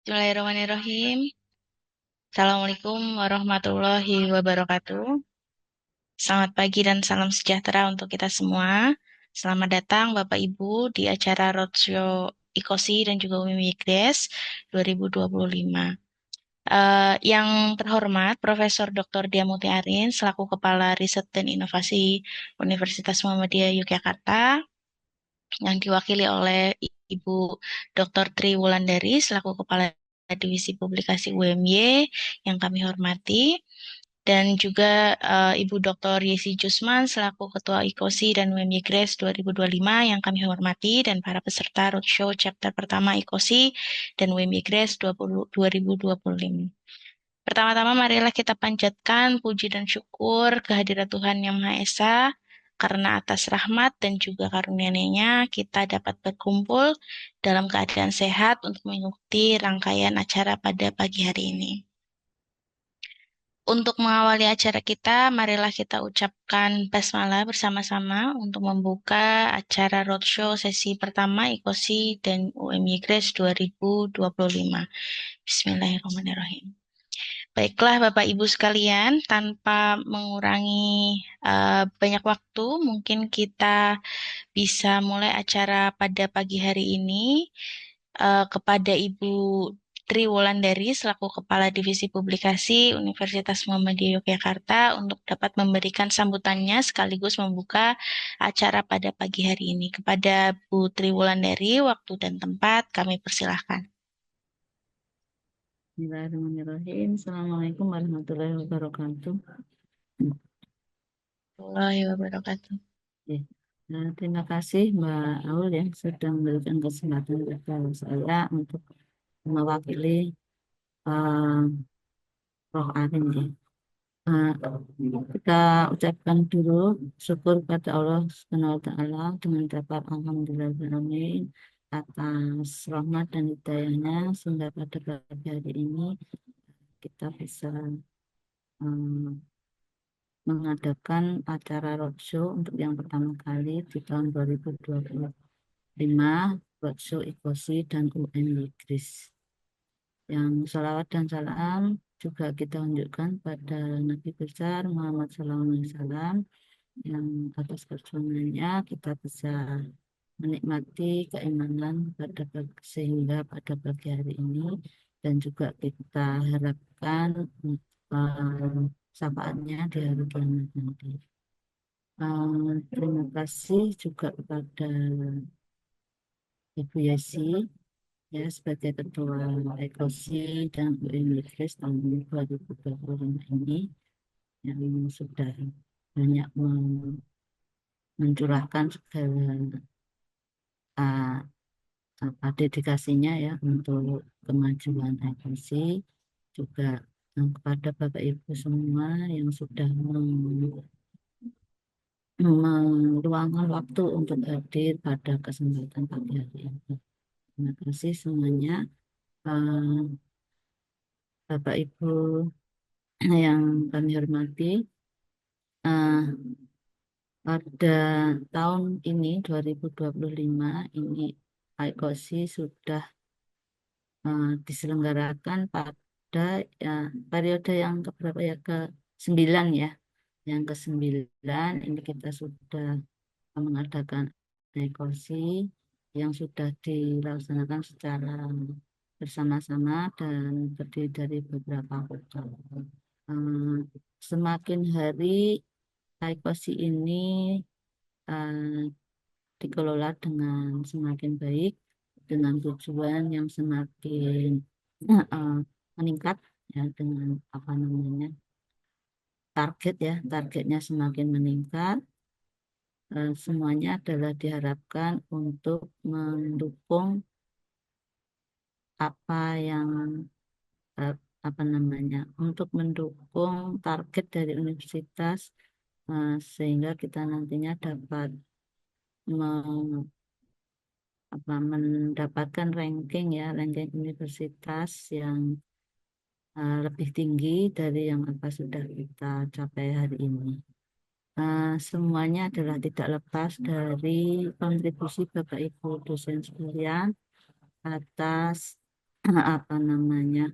Bismillahirrahmanirrahim. Assalamualaikum warahmatullahi wabarakatuh. Selamat pagi dan salam sejahtera untuk kita semua. Selamat datang Bapak Ibu di acara Roadshow IKOSI dan juga UMI Gres 2025. Yang terhormat Profesor Dr. Diamuti Arin selaku Kepala Riset dan Inovasi Universitas Muhammadiyah Yogyakarta, yang diwakili oleh Ibu Dr. Tri Wulandari selaku Kepala Divisi Publikasi UMY yang kami hormati, dan juga Ibu Dr. Yesi Jusman selaku Ketua IKOSI dan UMY Gres 2025 yang kami hormati, dan para peserta Roadshow Chapter pertama IKOSI dan UMY Gres 2025. Pertama-tama marilah kita panjatkan puji dan syukur kehadirat Tuhan Yang Maha Esa, karena atas rahmat dan juga karunia-Nya kita dapat berkumpul dalam keadaan sehat untuk mengikuti rangkaian acara pada pagi hari ini. Untuk mengawali acara kita, marilah kita ucapkan basmalah bersama-sama untuk membuka acara roadshow sesi pertama IKOSI dan UMY Gres 2025. Bismillahirrahmanirrahim. Baiklah Bapak Ibu sekalian, tanpa mengurangi banyak waktu, mungkin kita bisa mulai acara pada pagi hari ini. Kepada Ibu Tri Wulandari selaku Kepala Divisi Publikasi Universitas Muhammadiyah Yogyakarta untuk dapat memberikan sambutannya sekaligus membuka acara pada pagi hari ini. Kepada Bu Tri Wulandari, waktu dan tempat kami persilahkan. Bismillahirrahmanirrahim. Assalamualaikum warahmatullahi wabarakatuh. Warahmatullahi wabarakatuh. Ya. Nah, terima kasih Mbak Aul yang sudah memberikan kesempatan kepada saya untuk mewakili uh, Roh Arin ya. Uh, Kita ucapkan dulu syukur pada Allah Subhanahu wa Ta'ala dengan dapat alhamdulillahirrahmanirrahim atas rahmat dan hidayahnya sehingga pada pagi hari ini kita bisa mengadakan acara roadshow untuk yang pertama kali di tahun 2025, roadshow IKOSI dan UMY-GRIS. Yang salawat dan salam juga kita unjukkan pada Nabi besar Muhammad SAW, yang atas perjuangannya kita bisa menikmati keimanan sehingga pada pagi hari ini, dan juga kita harapkan syafaatnya di hari kiamat nanti. Terima kasih juga kepada Ibu Yesi ya sebagai Ketua Ekosi dan UMY tahun 2025 ini, yang sudah banyak mencurahkan segala uh, dedikasinya ya untuk kemajuan Ekosi, juga kepada Bapak Ibu semua yang sudah meluangkan waktu untuk hadir pada kesempatan pagi hari ini. Terima kasih semuanya. Eh, Bapak Ibu yang kami hormati, eh, pada tahun ini 2025 ini IKOSI sudah diselenggarakan pada periode yang keberapa ya, ke-9 ya. Yang ke-9 ini kita sudah mengadakan IKOSI yang sudah dilaksanakan secara bersama-sama dan terdiri dari beberapa kota. Semakin hari IKOSI ini eh, dikelola dengan semakin baik, dengan tujuan yang semakin eh, meningkat ya, dengan apa namanya targetnya semakin meningkat. Semuanya adalah diharapkan untuk mendukung apa yang eh, apa namanya untuk mendukung target dari universitas, sehingga kita nantinya dapat mendapatkan ranking universitas yang lebih tinggi dari yang apa sudah kita capai hari ini. Semuanya adalah tidak lepas dari kontribusi Bapak Ibu dosen sekalian atas apa namanya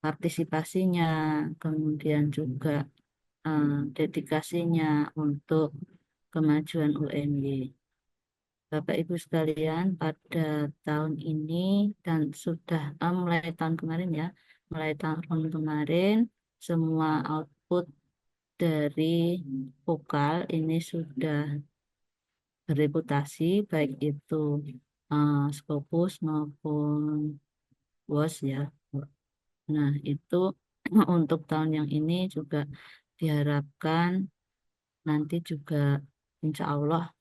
partisipasinya, kemudian juga dedikasinya untuk kemajuan UNY. Bapak Ibu sekalian, pada tahun ini dan sudah mulai tahun kemarin ya, mulai tahun kemarin semua output dari vokal ini sudah bereputasi, baik itu Scopus maupun WOS ya. Nah, itu untuk tahun yang ini juga diharapkan nanti juga insya Allah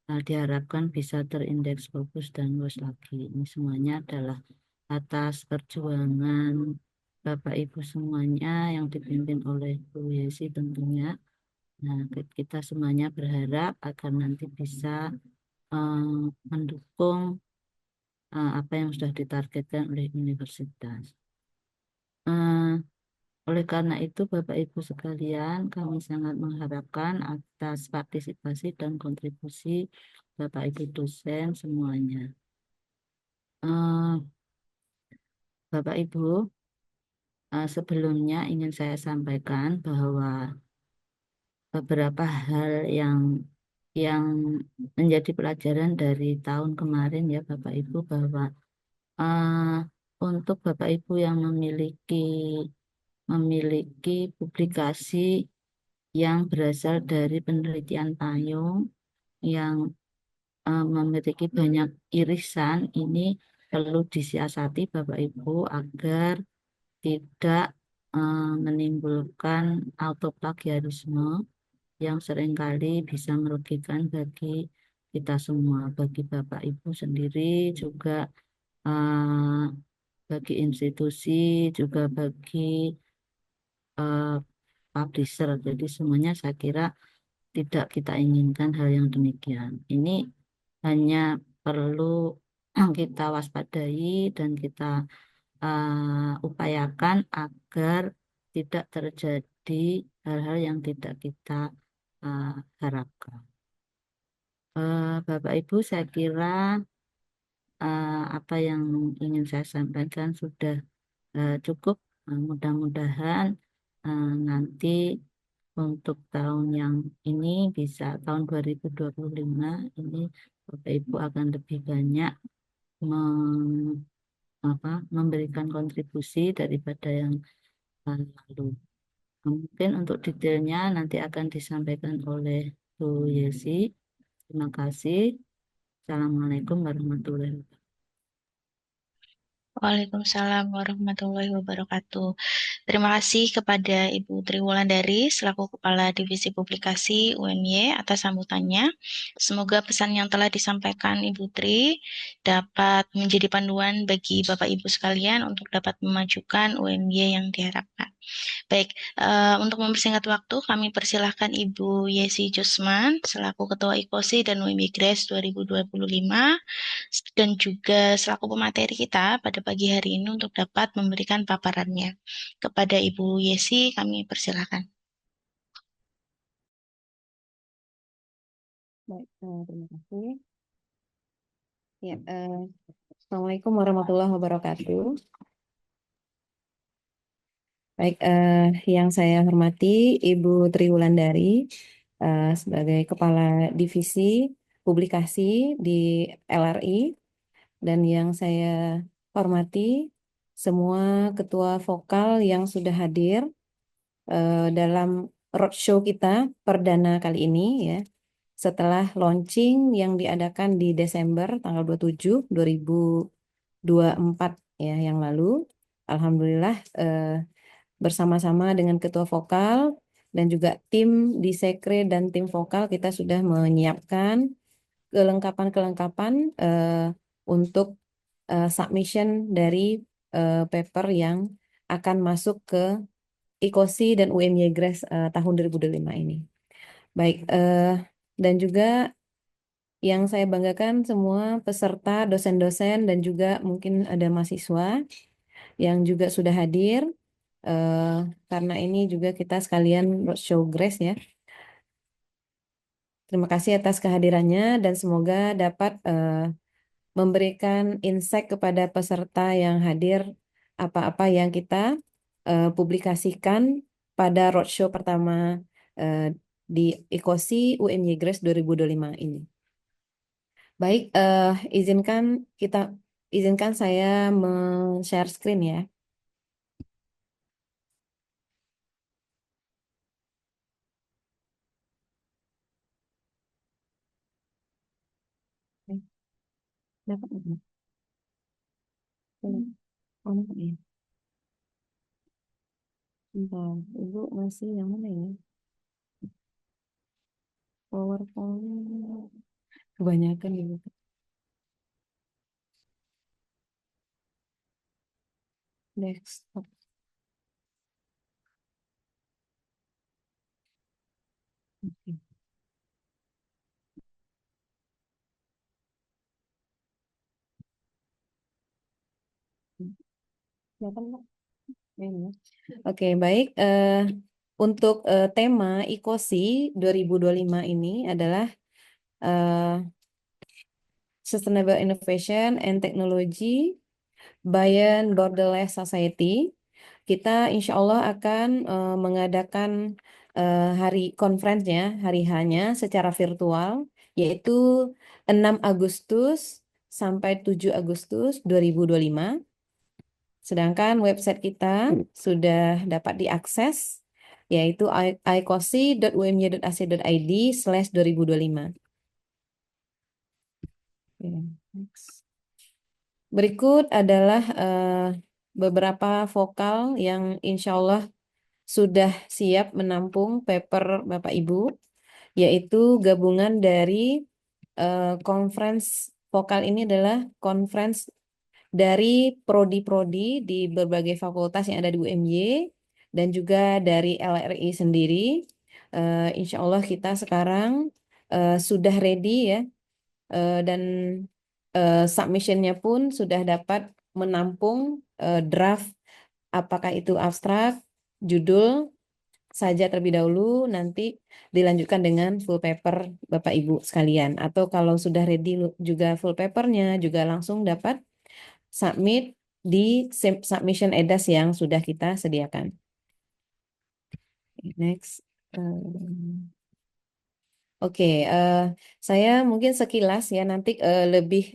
diharapkan bisa terindeks Scopus dan WOS lagi. Ini semuanya adalah atas perjuangan Bapak Ibu semuanya yang dipimpin oleh Bu Yesi tentunya. Nah, kita semuanya berharap agar nanti bisa mendukung apa yang sudah ditargetkan oleh universitas. Eh, oleh karena itu, Bapak Ibu sekalian, kami sangat mengharapkan atas partisipasi dan kontribusi Bapak Ibu dosen semuanya. Eh, Bapak Ibu, sebelumnya ingin saya sampaikan bahwa beberapa hal yang menjadi pelajaran dari tahun kemarin ya Bapak Ibu bahwa eh, untuk Bapak Ibu yang memiliki publikasi yang berasal dari penelitian payung yang memiliki banyak irisan ini perlu disiasati Bapak Ibu agar tidak menimbulkan autoplagiarisme yang seringkali bisa merugikan bagi kita semua, bagi Bapak Ibu sendiri juga eh, bagi institusi juga bagi eh, publisher. Jadi semuanya saya kira tidak kita inginkan hal yang demikian. Ini hanya perlu kita waspadai dan kita upayakan agar tidak terjadi hal-hal yang tidak kita uh, harapkan. Bapak Ibu, saya kira apa yang ingin saya sampaikan sudah cukup. Mudah-mudahan nanti untuk tahun yang ini bisa tahun 2025 ini Bapak Ibu akan lebih banyak mem- memberikan kontribusi daripada yang lalu. Mungkin untuk detailnya nanti akan disampaikan oleh Bu Yesi. Terima kasih. Assalamualaikum warahmatullahi wabarakatuh. Waalaikumsalam warahmatullahi wabarakatuh. Terima kasih kepada Ibu Triwulandari selaku Kepala Divisi Publikasi UNY atas sambutannya. Semoga pesan yang telah disampaikan Ibu Tri dapat menjadi panduan bagi Bapak Ibu sekalian untuk dapat memajukan UNY yang diharapkan. Baik, untuk mempersingkat waktu, kami persilahkan Ibu Yesi Jusman selaku Ketua IKOSI dan UMIGRES 2025 dan juga selaku pemateri kita pada pagi hari ini untuk dapat memberikan paparannya. Kepada Ibu Yesi, kami persilahkan. Baik, terima kasih. Ya, Assalamualaikum warahmatullahi wabarakatuh. Baik, yang saya hormati Ibu Triwulandari sebagai Kepala Divisi Publikasi di LRI dan yang saya hormati semua ketua vokal yang sudah hadir dalam roadshow kita perdana kali ini ya. Setelah launching yang diadakan di Desember tanggal 27 2024 ya yang lalu. Alhamdulillah bersama-sama dengan ketua vokal dan juga tim di Sekre dan tim vokal kita sudah menyiapkan kelengkapan-kelengkapan untuk submission dari paper yang akan masuk ke IKOSI dan UMY Grace tahun 2025 ini. Baik, dan juga yang saya banggakan semua peserta, dosen-dosen, dan juga mungkin ada mahasiswa yang juga sudah hadir. Karena ini juga kita sekalian roadshow Grace ya. Terima kasih atas kehadirannya dan semoga dapat memberikan insight kepada peserta yang hadir apa-apa yang kita publikasikan pada roadshow pertama eh, di IKOSI UMY Grace 2025 ini. Baik, izinkan saya share screen ya. Dapat nggak? Oh, iya. Bentar, Ibu masih yang mana ya? PowerPoint. Kebanyakan Ibu. Desktop. Oke. Kelihatan nggak? Ini ya. Oke, baik. Untuk tema IKOSI 2025 ini adalah eh, Sustainable Innovation and Technology Beyond Borderless Society. Kita insya Allah akan mengadakan hari conference-nya, hari hanya secara virtual, yaitu 6 Agustus sampai 7 Agustus 2025. Sedangkan website kita sudah dapat diakses, yaitu icosi.umy.ac.id/2025. Oke, next. Berikut adalah beberapa vokal yang insya Allah sudah siap menampung paper Bapak Ibu, yaitu gabungan dari conference vokal ini adalah conference dari prodi-prodi di berbagai fakultas yang ada di UMY dan juga dari LRI sendiri. Insya Allah kita sekarang sudah ready ya, dan submissionnya pun sudah dapat menampung draft, apakah itu abstrak, judul saja terlebih dahulu, nanti dilanjutkan dengan full paper Bapak Ibu sekalian. Atau kalau sudah ready juga full papernya, juga langsung dapat submit di submission edas yang sudah kita sediakan. Next. Oke, saya mungkin sekilas ya nanti lebih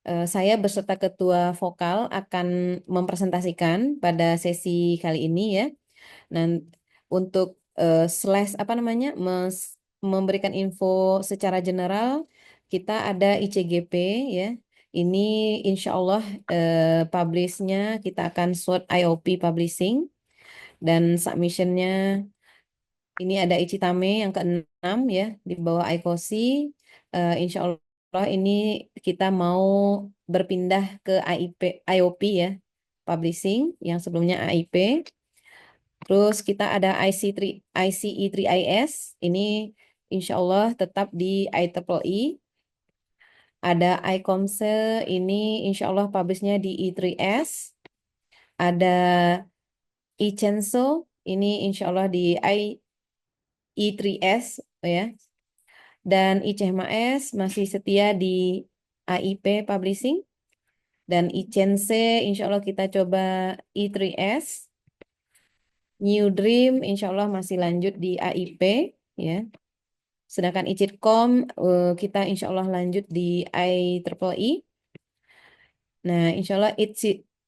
saya beserta ketua vokal akan mempresentasikan pada sesi kali ini ya. Dan untuk slash apa namanya memberikan info secara general, kita ada ICGP ya. Ini insya Allah publishnya kita akan slot IOP Publishing dan submissionnya ini ada Ichitame yang ke-6 ya di bawah ICOSI. Insya Allah ini kita mau berpindah ke IOP ya Publishing yang sebelumnya AIP. Terus kita ada ICE3IS, ini insya Allah tetap di IEEE. Ada iComsel, ini insya Allah publishnya di E3S. Ada iCenso, ini insya Allah di E3S ya. Dan iCehmaS masih setia di AIP Publishing. Dan iCense insya Allah kita coba E3S. New Dream insya Allah masih lanjut di AIP ya. Sedangkan ICITCOM kita insya Allah lanjut di IEEE. Nah, insya Allah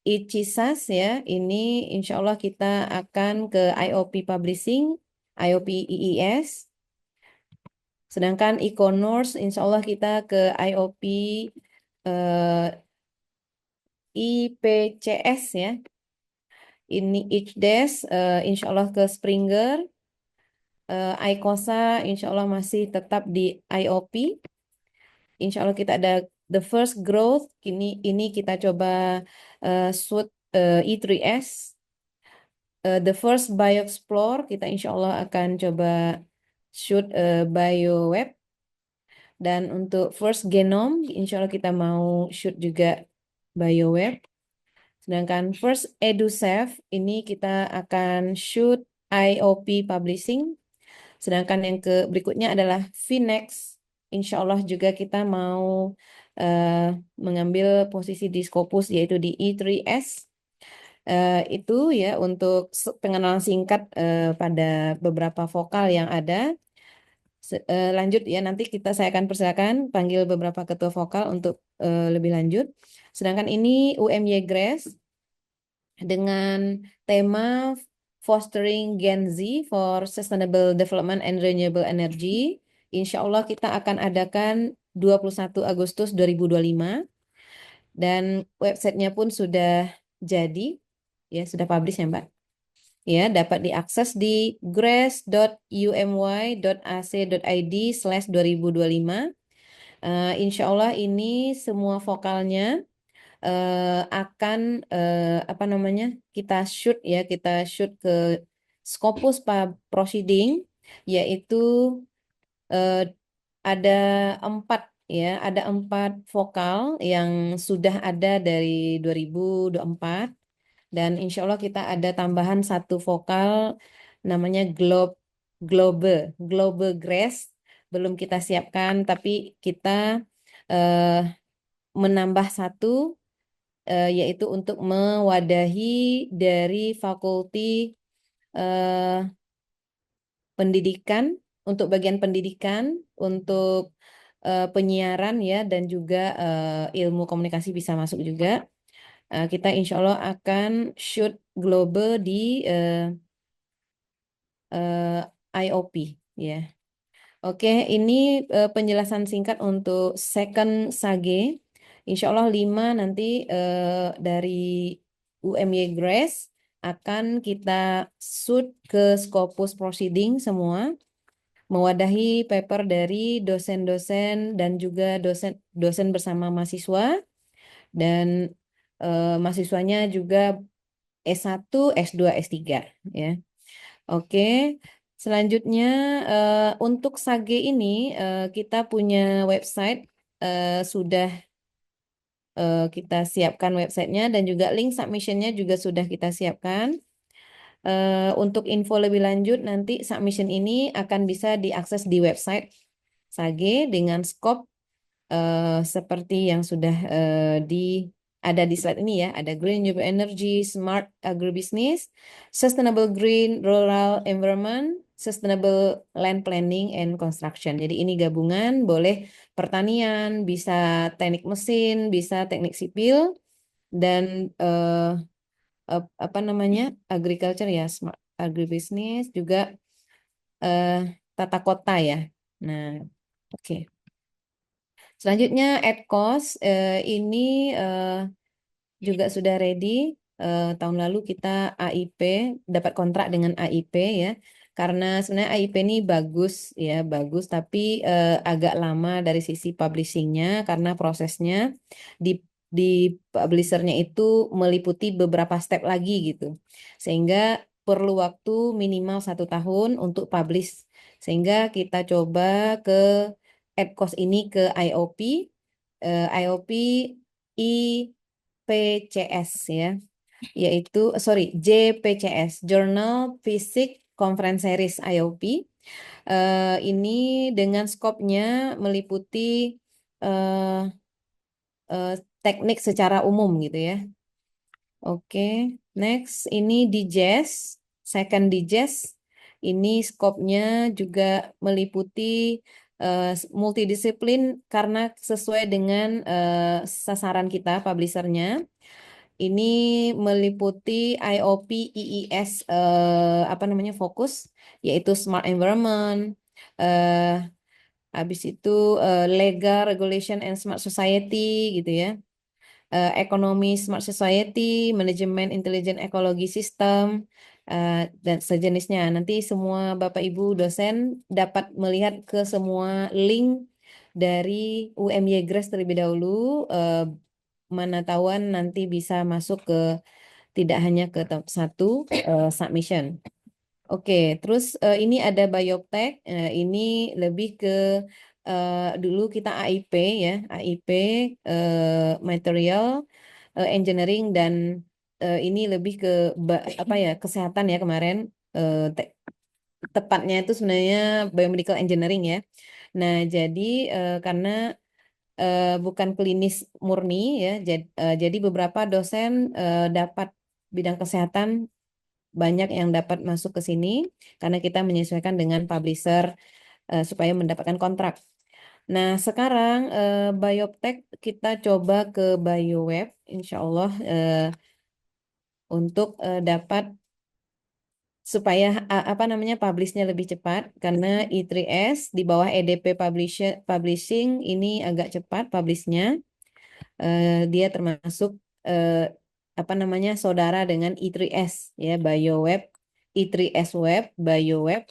ICISAS ya, ini insya Allah kita akan ke IOP Publishing, IOP IIS. Sedangkan Econors insya Allah kita ke IOP IPCS ya. Ini ICDES insya Allah ke Springer. ICOSA insya Allah masih tetap di IOP. Insya Allah kita ada The First Growth. Ini kita coba shoot E3S. The First BioExplore kita insya Allah akan coba shoot BioWeb. Dan untuk First Genome insya Allah kita mau shoot juga BioWeb. Sedangkan First EduSafe ini kita akan shoot IOP Publishing. Sedangkan yang berikutnya adalah Finex. Insya Allah juga kita mau mengambil posisi di Scopus yaitu di E3S. Itu ya untuk pengenalan singkat pada beberapa vokal yang ada. Lanjut ya, nanti saya akan persilakan panggil beberapa ketua vokal untuk lebih lanjut. Sedangkan ini UMY Grace dengan tema Fostering Gen Z for Sustainable Development and Renewable Energy. Insya Allah kita akan adakan 21 Agustus 2025 dan websitenya pun sudah jadi, ya sudah publish ya Mbak. Ya, dapat diakses di grace.umy.ac.id/2025. Insya Allah ini semua vokalnya akan apa namanya kita shoot ke Scopus Proceeding, yaitu ada 4 vokal yang sudah ada dari 2024 dan insya Allah kita ada tambahan 1 vokal namanya Globe Grace, belum kita siapkan tapi kita menambah 1 yaitu untuk mewadahi dari fakulti pendidikan, untuk bagian pendidikan, untuk penyiaran ya, dan juga ilmu komunikasi bisa masuk juga. Kita insya Allah akan shoot Globe di IOP ya. Oke, ini penjelasan singkat untuk second Sage. Insya Allah 5 nanti dari UMY Grace akan kita shoot ke Scopus Proceeding semua, mewadahi paper dari dosen-dosen dan juga dosen bersama mahasiswa, dan mahasiswanya juga S1, S2, S3 ya. Oke. Selanjutnya untuk Sage ini kita punya website, sudah kita siapkan websitenya dan juga link submissionnya juga sudah kita siapkan. Untuk info lebih lanjut nanti submission ini akan bisa diakses di website Sage dengan scope seperti yang sudah ada di slide ini ya, ada Green Renewable Energy, Smart Agribusiness, Sustainable Green Rural Environment, Sustainable Land Planning and Construction. Jadi ini gabungan, boleh pertanian, bisa teknik mesin, bisa teknik sipil, dan apa namanya agriculture ya, Smart Agribusiness, juga tata kota ya. Nah, oke. Selanjutnya AdCost ini juga sudah ready. Tahun lalu kita AIP, dapat kontrak dengan AIP ya. Karena sebenarnya AIP ini bagus ya, bagus tapi agak lama dari sisi publishingnya karena prosesnya di publishernya itu meliputi beberapa step lagi gitu. Sehingga perlu waktu minimal 1 tahun untuk publish. Sehingga kita coba ke AdCost ini ke IOP, IOP IPCS ya, yaitu JPCS, Journal Physics Conference Series IOP. Ini dengan skopnya meliputi teknik secara umum gitu ya. Oke, next ini DJES, second DJES. Ini skopnya juga meliputi multidisiplin karena sesuai dengan sasaran kita, publishernya. Ini meliputi IOP IIS apa namanya fokus, yaitu Smart Environment, habis itu Legal Regulation and Smart Society gitu ya. Ekonomi Smart Society, Manajemen Intelijen Ekologi Sistem, dan sejenisnya. Nanti semua Bapak Ibu dosen dapat melihat ke semua link dari UMY Grace terlebih dahulu. Mana tahuan nanti bisa masuk ke tidak hanya ke tahap 1 submission. Oke, terus ini ada biotech. Ini lebih ke dulu kita AIP ya, AIP material engineering, dan ini lebih ke apa ya, kesehatan ya kemarin. Tepatnya itu sebenarnya biomedical engineering ya. Nah, jadi karena bukan klinis murni ya. Jadi beberapa dosen dapat bidang kesehatan banyak yang dapat masuk ke sini karena kita menyesuaikan dengan publisher supaya mendapatkan kontrak. Nah, sekarang biotech kita coba ke BioWeb, insya Allah untuk dapat supaya apa namanya publishnya lebih cepat karena I3S di bawah EDP Publishing ini agak cepat publishnya. Dia termasuk apa namanya saudara dengan I3S ya BioWeb, I3S Web, BioWeb.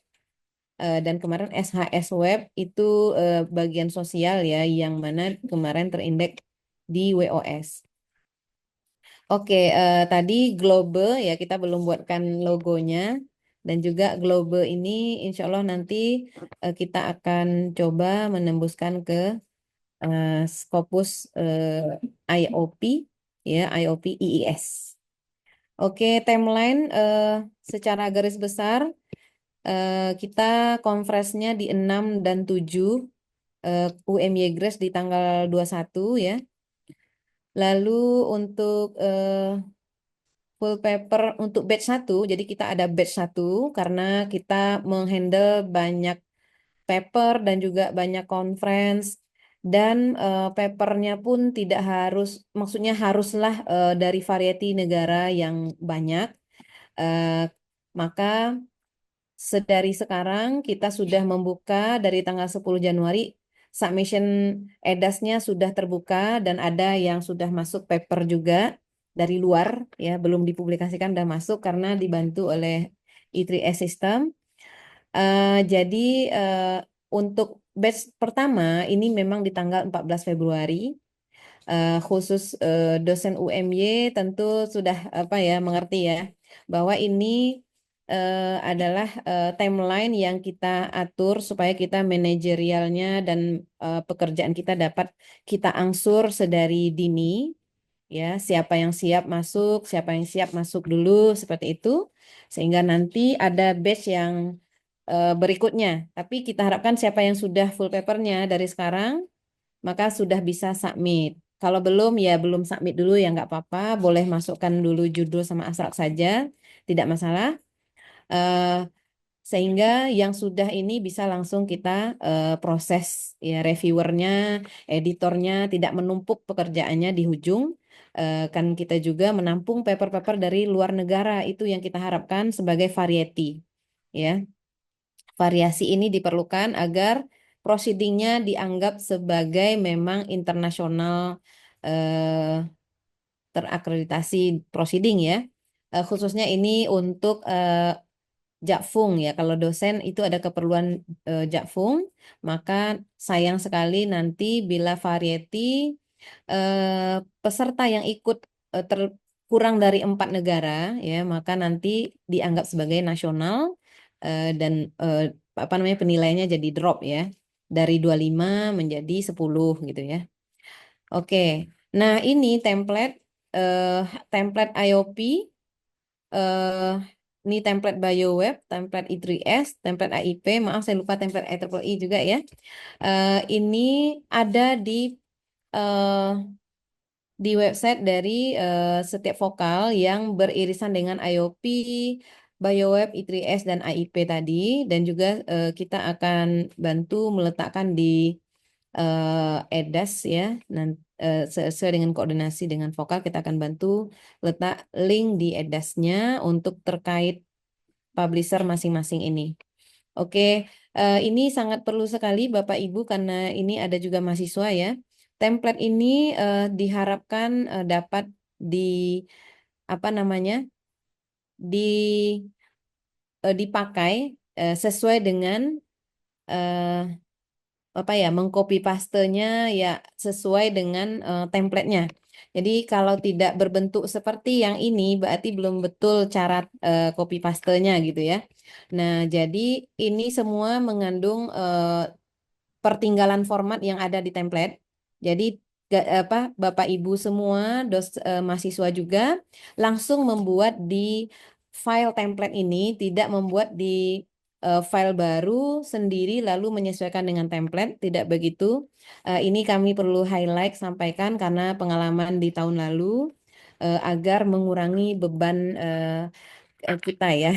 Dan kemarin SHS Web itu bagian sosial ya yang mana kemarin terindeks di WOS. Oke, tadi Globe ya kita belum buatkan logonya dan juga Globe ini insya Allah nanti kita akan coba menembuskan ke Scopus IOP ya IOP IIS. Oke, timeline secara garis besar kita konferensinya di 6 dan 7 UMY Grace di tanggal 21 ya. Lalu untuk full paper untuk batch 1, jadi kita ada batch 1 karena kita menghandle banyak paper dan juga banyak conference dan papernya pun tidak harus, maksudnya haruslah dari variety negara yang banyak. Maka sedari sekarang kita sudah membuka dari tanggal 10 Januari, submission EDAS-nya sudah terbuka dan ada yang sudah masuk paper juga dari luar, ya belum dipublikasikan dan masuk karena dibantu oleh I3S System. Jadi untuk batch pertama ini memang di tanggal 14 Februari. Khusus dosen UMY tentu sudah apa ya mengerti ya bahwa ini adalah timeline yang kita atur supaya kita manajerialnya dan pekerjaan kita dapat kita angsur sedari dini ya siapa yang siap masuk siapa yang siap masuk dulu seperti itu sehingga nanti ada batch yang berikutnya tapi kita harapkan siapa yang sudah full papernya dari sekarang maka sudah bisa submit. Kalau belum ya belum submit dulu ya nggak apa-apa, boleh masukkan dulu judul sama abstrak saja, tidak masalah. Sehingga yang sudah ini bisa langsung kita proses ya reviewernya, editornya tidak menumpuk pekerjaannya di ujung. Kan kita juga menampung paper-paper dari luar negara itu yang kita harapkan sebagai variety ya. Variasi ini diperlukan agar proceedingnya dianggap sebagai memang internasional terakreditasi proceeding ya. Khususnya ini untuk Jakfung ya. Kalau dosen itu ada keperluan Jakfung, maka sayang sekali nanti bila variety peserta yang ikut kurang dari 4 negara ya, maka nanti dianggap sebagai nasional dan apa namanya penilaiannya jadi drop ya. Dari 25 menjadi 10 gitu ya. Oke. Nah, ini template IOP ini template BioWeb, template I3S, template AIP, maaf saya lupa template IEEE juga ya. Ini ada di website dari setiap vokal yang beririsan dengan IOP, BioWeb, I3S, dan AIP tadi. Dan juga kita akan bantu meletakkan di EDAS ya. Sesuai dengan koordinasi dengan vokal, kita akan bantu letak link di EDAS-nya untuk terkait publisher masing-masing ini. Oke, ini sangat perlu sekali Bapak Ibu karena ini ada juga mahasiswa ya. Template ini diharapkan dapat di apa namanya dipakai sesuai dengan apa ya mengcopy pastenya ya sesuai dengan template-nya. Jadi kalau tidak berbentuk seperti yang ini berarti belum betul cara copy pastenya gitu ya. Nah, jadi ini semua mengandung pertinggalan format yang ada di template. Jadi apa Bapak Ibu semua mahasiswa juga langsung membuat di file template ini tidak membuat di file baru sendiri lalu menyesuaikan dengan template, tidak begitu. Ini kami perlu highlight sampaikan karena pengalaman di tahun lalu agar mengurangi beban kita ya,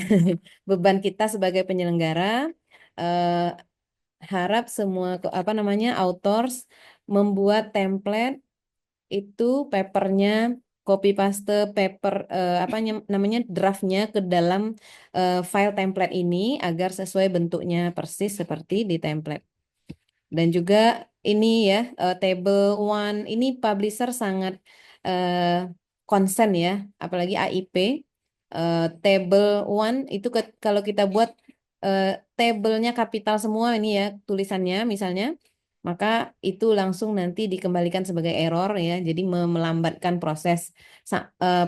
beban kita sebagai penyelenggara. eh, Harap semua authors membuat template itu papernya copy paste paper namanya draftnya ke dalam file template ini agar sesuai bentuknya persis seperti di template. Dan juga ini ya table one ini publisher sangat eh, concern ya, apalagi AIP. Table one itu kalau kita buat eh, tablenya kapital semua ini ya tulisannya misalnya, maka itu langsung nanti dikembalikan sebagai error ya, jadi melambatkan proses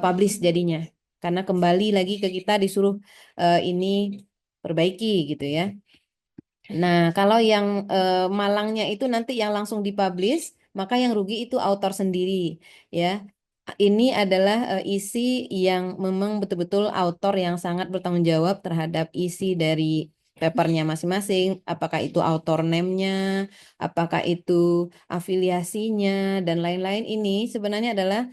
publish jadinya. Karena kembali lagi ke kita disuruh ini perbaiki gitu ya. Nah, kalau yang malangnya itu nanti yang langsung dipublish, maka yang rugi itu author sendiri, ya. Ini adalah isi yang memang betul-betul author yang sangat bertanggung jawab terhadap isi dari papernya masing-masing, apakah itu author name-nya, apakah itu afiliasinya, dan lain-lain. Ini sebenarnya adalah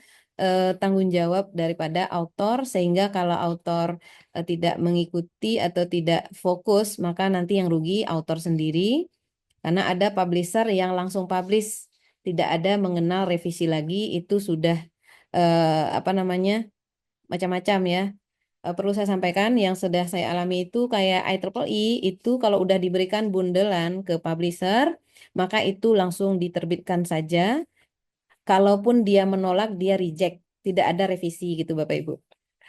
tanggung jawab daripada author, sehingga kalau author tidak mengikuti atau tidak fokus, maka nanti yang rugi author sendiri, karena ada publisher yang langsung publish, tidak ada mengenal revisi lagi, itu sudah macam-macam ya. Perlu saya sampaikan yang sudah saya alami itu kayak IEEE itu kalau udah diberikan bundelan ke publisher, maka itu langsung diterbitkan saja. Kalaupun dia menolak, dia reject, tidak ada revisi gitu Bapak Ibu.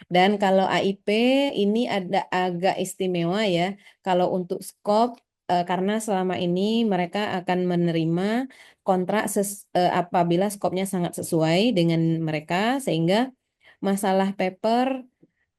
Dan kalau AIP ini ada agak istimewa ya. Kalau untuk scope, karena selama ini mereka akan menerima kontrak apabila skopnya sangat sesuai dengan mereka, sehingga masalah paper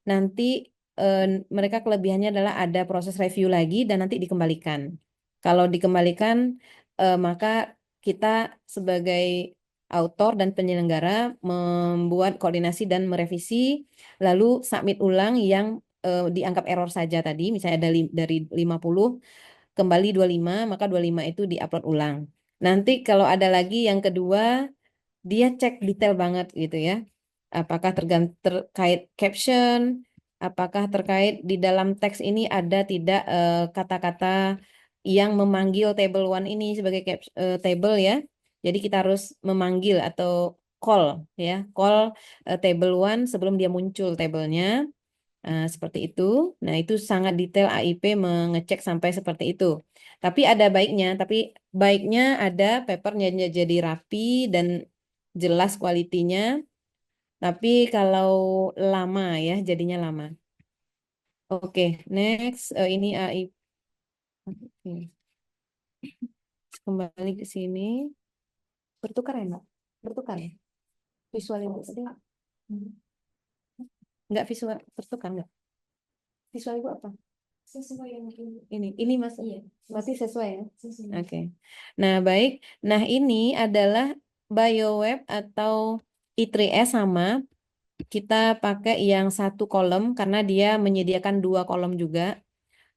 nanti eh, mereka kelebihannya adalah ada proses review lagi dan nanti dikembalikan. Kalau dikembalikan, maka kita sebagai autor dan penyelenggara membuat koordinasi dan merevisi, lalu submit ulang yang dianggap error saja tadi, misalnya dari 50 kembali 25, maka 25 itu diupload ulang. Nanti kalau ada lagi yang kedua, dia cek detail banget gitu ya. Apakah terkait caption, apakah terkait di dalam teks ini ada tidak kata-kata yang memanggil table one ini sebagai table ya. Jadi kita harus memanggil atau call ya, call table one sebelum dia muncul tablenya. Seperti itu. Nah, itu sangat detail AIP mengecek sampai seperti itu. Tapi baiknya ada papernya jadi rapi dan jelas kualitinya. Tapi kalau lama ya, jadinya lama. Oke, next ini AIP. Oke. Kembali ke sini. Bertukar ya, Mbak? Bertukar ya? Visualisasi? Enggak visual, bertukar enggak? Visual Ibu apa? Sesuai yang ini. Ini Mas. Iya, Berarti sesuai ya? sesuai. Oke. Nah, baik. Nah, ini adalah BioWeb atau I3S sama. Kita pakai yang satu kolom karena dia menyediakan dua kolom juga.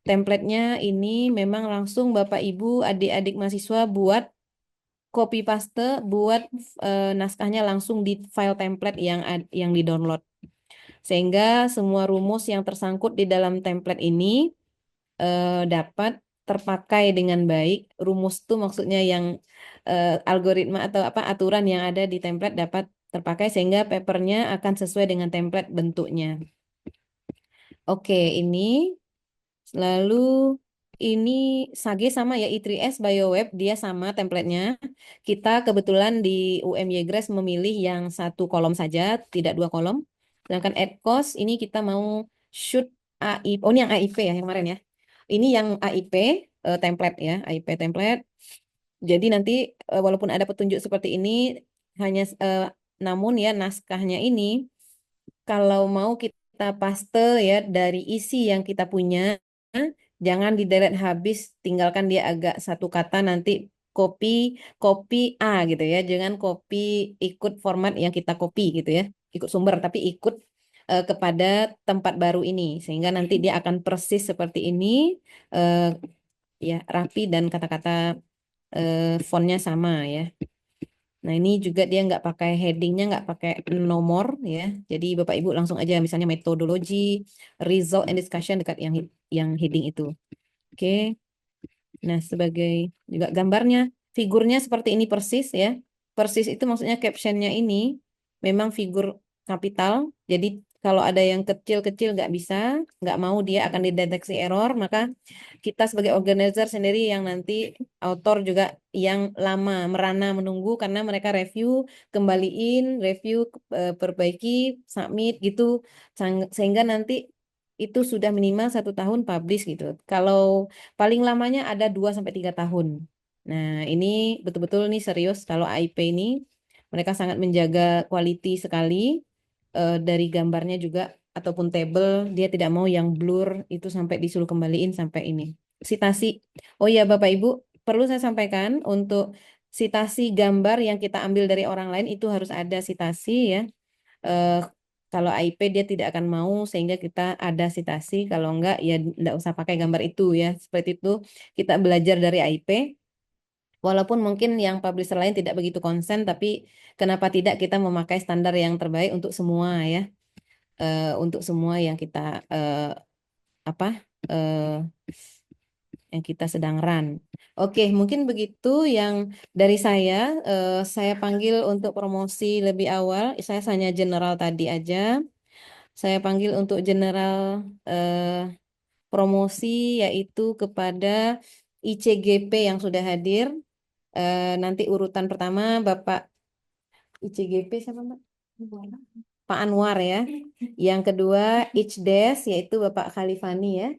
Templatenya ini memang langsung Bapak Ibu, adik-adik mahasiswa buat copy paste, buat naskahnya langsung di file template yang di-download. Sehingga semua rumus yang tersangkut di dalam template ini dapat terpakai dengan baik. Rumus itu maksudnya yang algoritma atau aturan yang ada di template dapat terpakai sehingga papernya akan sesuai dengan template bentuknya. Oke, ini lalu ini Sage sama ya I3S BioWeb, dia sama templatenya. Kita kebetulan di UMY Grace memilih yang satu kolom saja, tidak dua kolom. Sedangkan add cost ini kita mau shoot AI, oh ini yang AIP ya yang kemarin ya. Ini yang AIP template ya, AIP template. Jadi nanti walaupun ada petunjuk seperti ini, hanya namun ya naskahnya ini kalau mau kita paste ya dari isi yang kita punya, jangan di delete habis, tinggalkan dia agak satu kata nanti copy copy A gitu ya. Jangan copy ikut format yang kita copy gitu ya. Ikut sumber tapi ikut kepada tempat baru ini, sehingga nanti dia akan persis seperti ini, eh, ya rapi dan kata-kata fontnya sama ya. Nah ini juga dia nggak pakai headingnya, nggak pakai nomor ya. Jadi Bapak Ibu langsung aja misalnya metodologi, result and discussion dekat yang heading itu. Oke. Nah sebagai juga gambarnya, figurnya seperti ini persis ya. Persis itu maksudnya captionnya ini memang figur kapital. Jadi kalau ada yang kecil-kecil nggak bisa, nggak mau dia akan dideteksi error, maka kita sebagai organizer sendiri yang nanti author juga yang lama merana menunggu karena mereka review, kembaliin, review, perbaiki, submit gitu, sehingga nanti itu sudah minimal 1 tahun publish gitu. Kalau paling lamanya ada 2 sampai 3 tahun. Nah ini betul-betul nih serius kalau AIP ini mereka sangat menjaga quality sekali, dari gambarnya juga ataupun table dia tidak mau yang blur itu sampai disuruh kembaliin sampai ini. Sitasi. Oh ya Bapak Ibu, perlu saya sampaikan untuk sitasi gambar yang kita ambil dari orang lain itu harus ada sitasi ya. Eh, Kalau AIP dia tidak akan mau sehingga kita ada sitasi, kalau enggak ya enggak usah pakai gambar itu ya. Seperti itu kita belajar dari AIP. Walaupun mungkin yang publisher lain tidak begitu konsen, tapi kenapa tidak kita memakai standar yang terbaik untuk semua ya. Untuk semua yang kita apa eh, yang kita sedang run. Oke, mungkin begitu yang dari saya. Saya panggil untuk promosi lebih awal. Saya hanya general tadi aja. Saya panggil untuk general promosi yaitu kepada ICGP yang sudah hadir. Nanti urutan pertama Bapak ICGP siapa Mbak? Pak Anwar ya. Yang kedua ICDES yaitu Bapak Khalifani ya.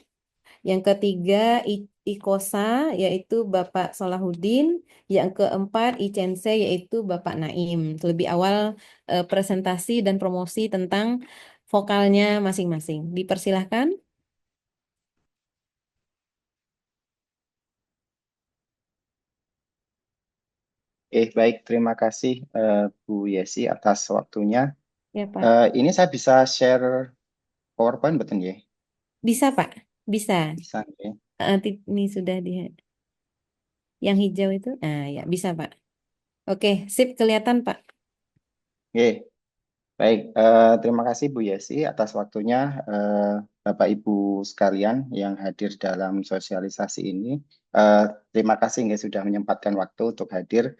Yang ketiga IKOSA yaitu Bapak Solahuddin. Yang keempat ICENSE yaitu Bapak Naim. Lebih awal presentasi dan promosi tentang vokalnya masing-masing. Dipersilahkan. Baik, terima kasih Bu Yesi atas waktunya. Ya Pak. Ini saya bisa share PowerPoint betul ya? Bisa Pak. Bisa. Bisa ya. Ini sudah di yang hijau itu. Nah ya bisa Pak. Oke, sip kelihatan Pak. Oke, baik. Terima kasih Bu Yesi atas waktunya, Bapak Ibu sekalian yang hadir dalam sosialisasi ini. Terima kasih nggak sudah menyempatkan waktu untuk hadir.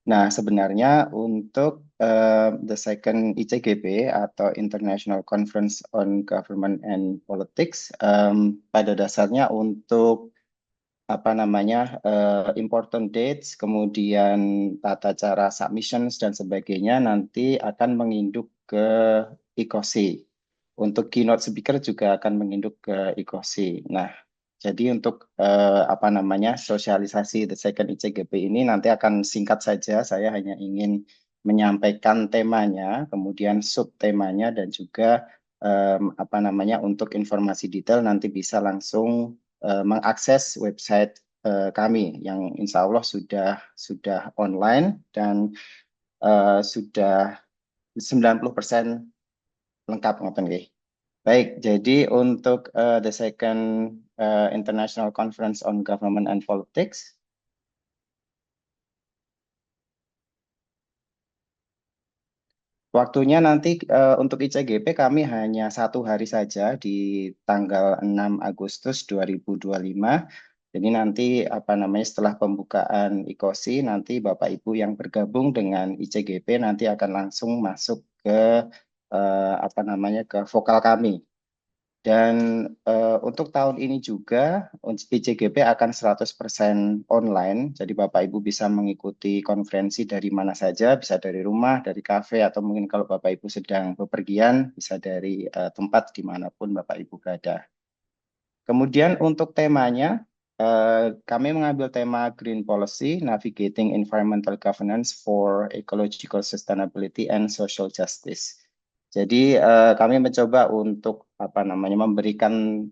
Nah, sebenarnya untuk the second ICGP atau International Conference on Government and Politics, pada dasarnya untuk apa namanya important dates, kemudian tata cara submissions dan sebagainya nanti akan menginduk ke ICOSI. Untuk keynote speaker juga akan menginduk ke ICOSI. Nah, jadi untuk apa namanya sosialisasi the second ICGP ini nanti akan singkat saja. Saya hanya ingin menyampaikan temanya, kemudian subtemanya dan juga apa namanya untuk informasi detail nanti bisa langsung mengakses website kami yang insya Allah sudah online dan sudah 90% lengkap ngoten nggih. Baik, jadi untuk the second International Conference on Government and Politics, waktunya nanti untuk ICGP kami hanya 1 hari saja di tanggal 6 Agustus 2025. Jadi nanti apa namanya setelah pembukaan ICOSI nanti Bapak Ibu yang bergabung dengan ICGP nanti akan langsung masuk ke apa namanya ke vokal kami. Dan untuk tahun ini juga ICGP akan 100% online. Jadi Bapak Ibu bisa mengikuti konferensi dari mana saja, bisa dari rumah, dari kafe, atau mungkin kalau Bapak Ibu sedang bepergian, bisa dari tempat dimanapun Bapak Ibu berada. Kemudian untuk temanya, kami mengambil tema Green Policy, Navigating Environmental Governance for Ecological Sustainability and Social Justice. Jadi kami mencoba untuk apa namanya memberikan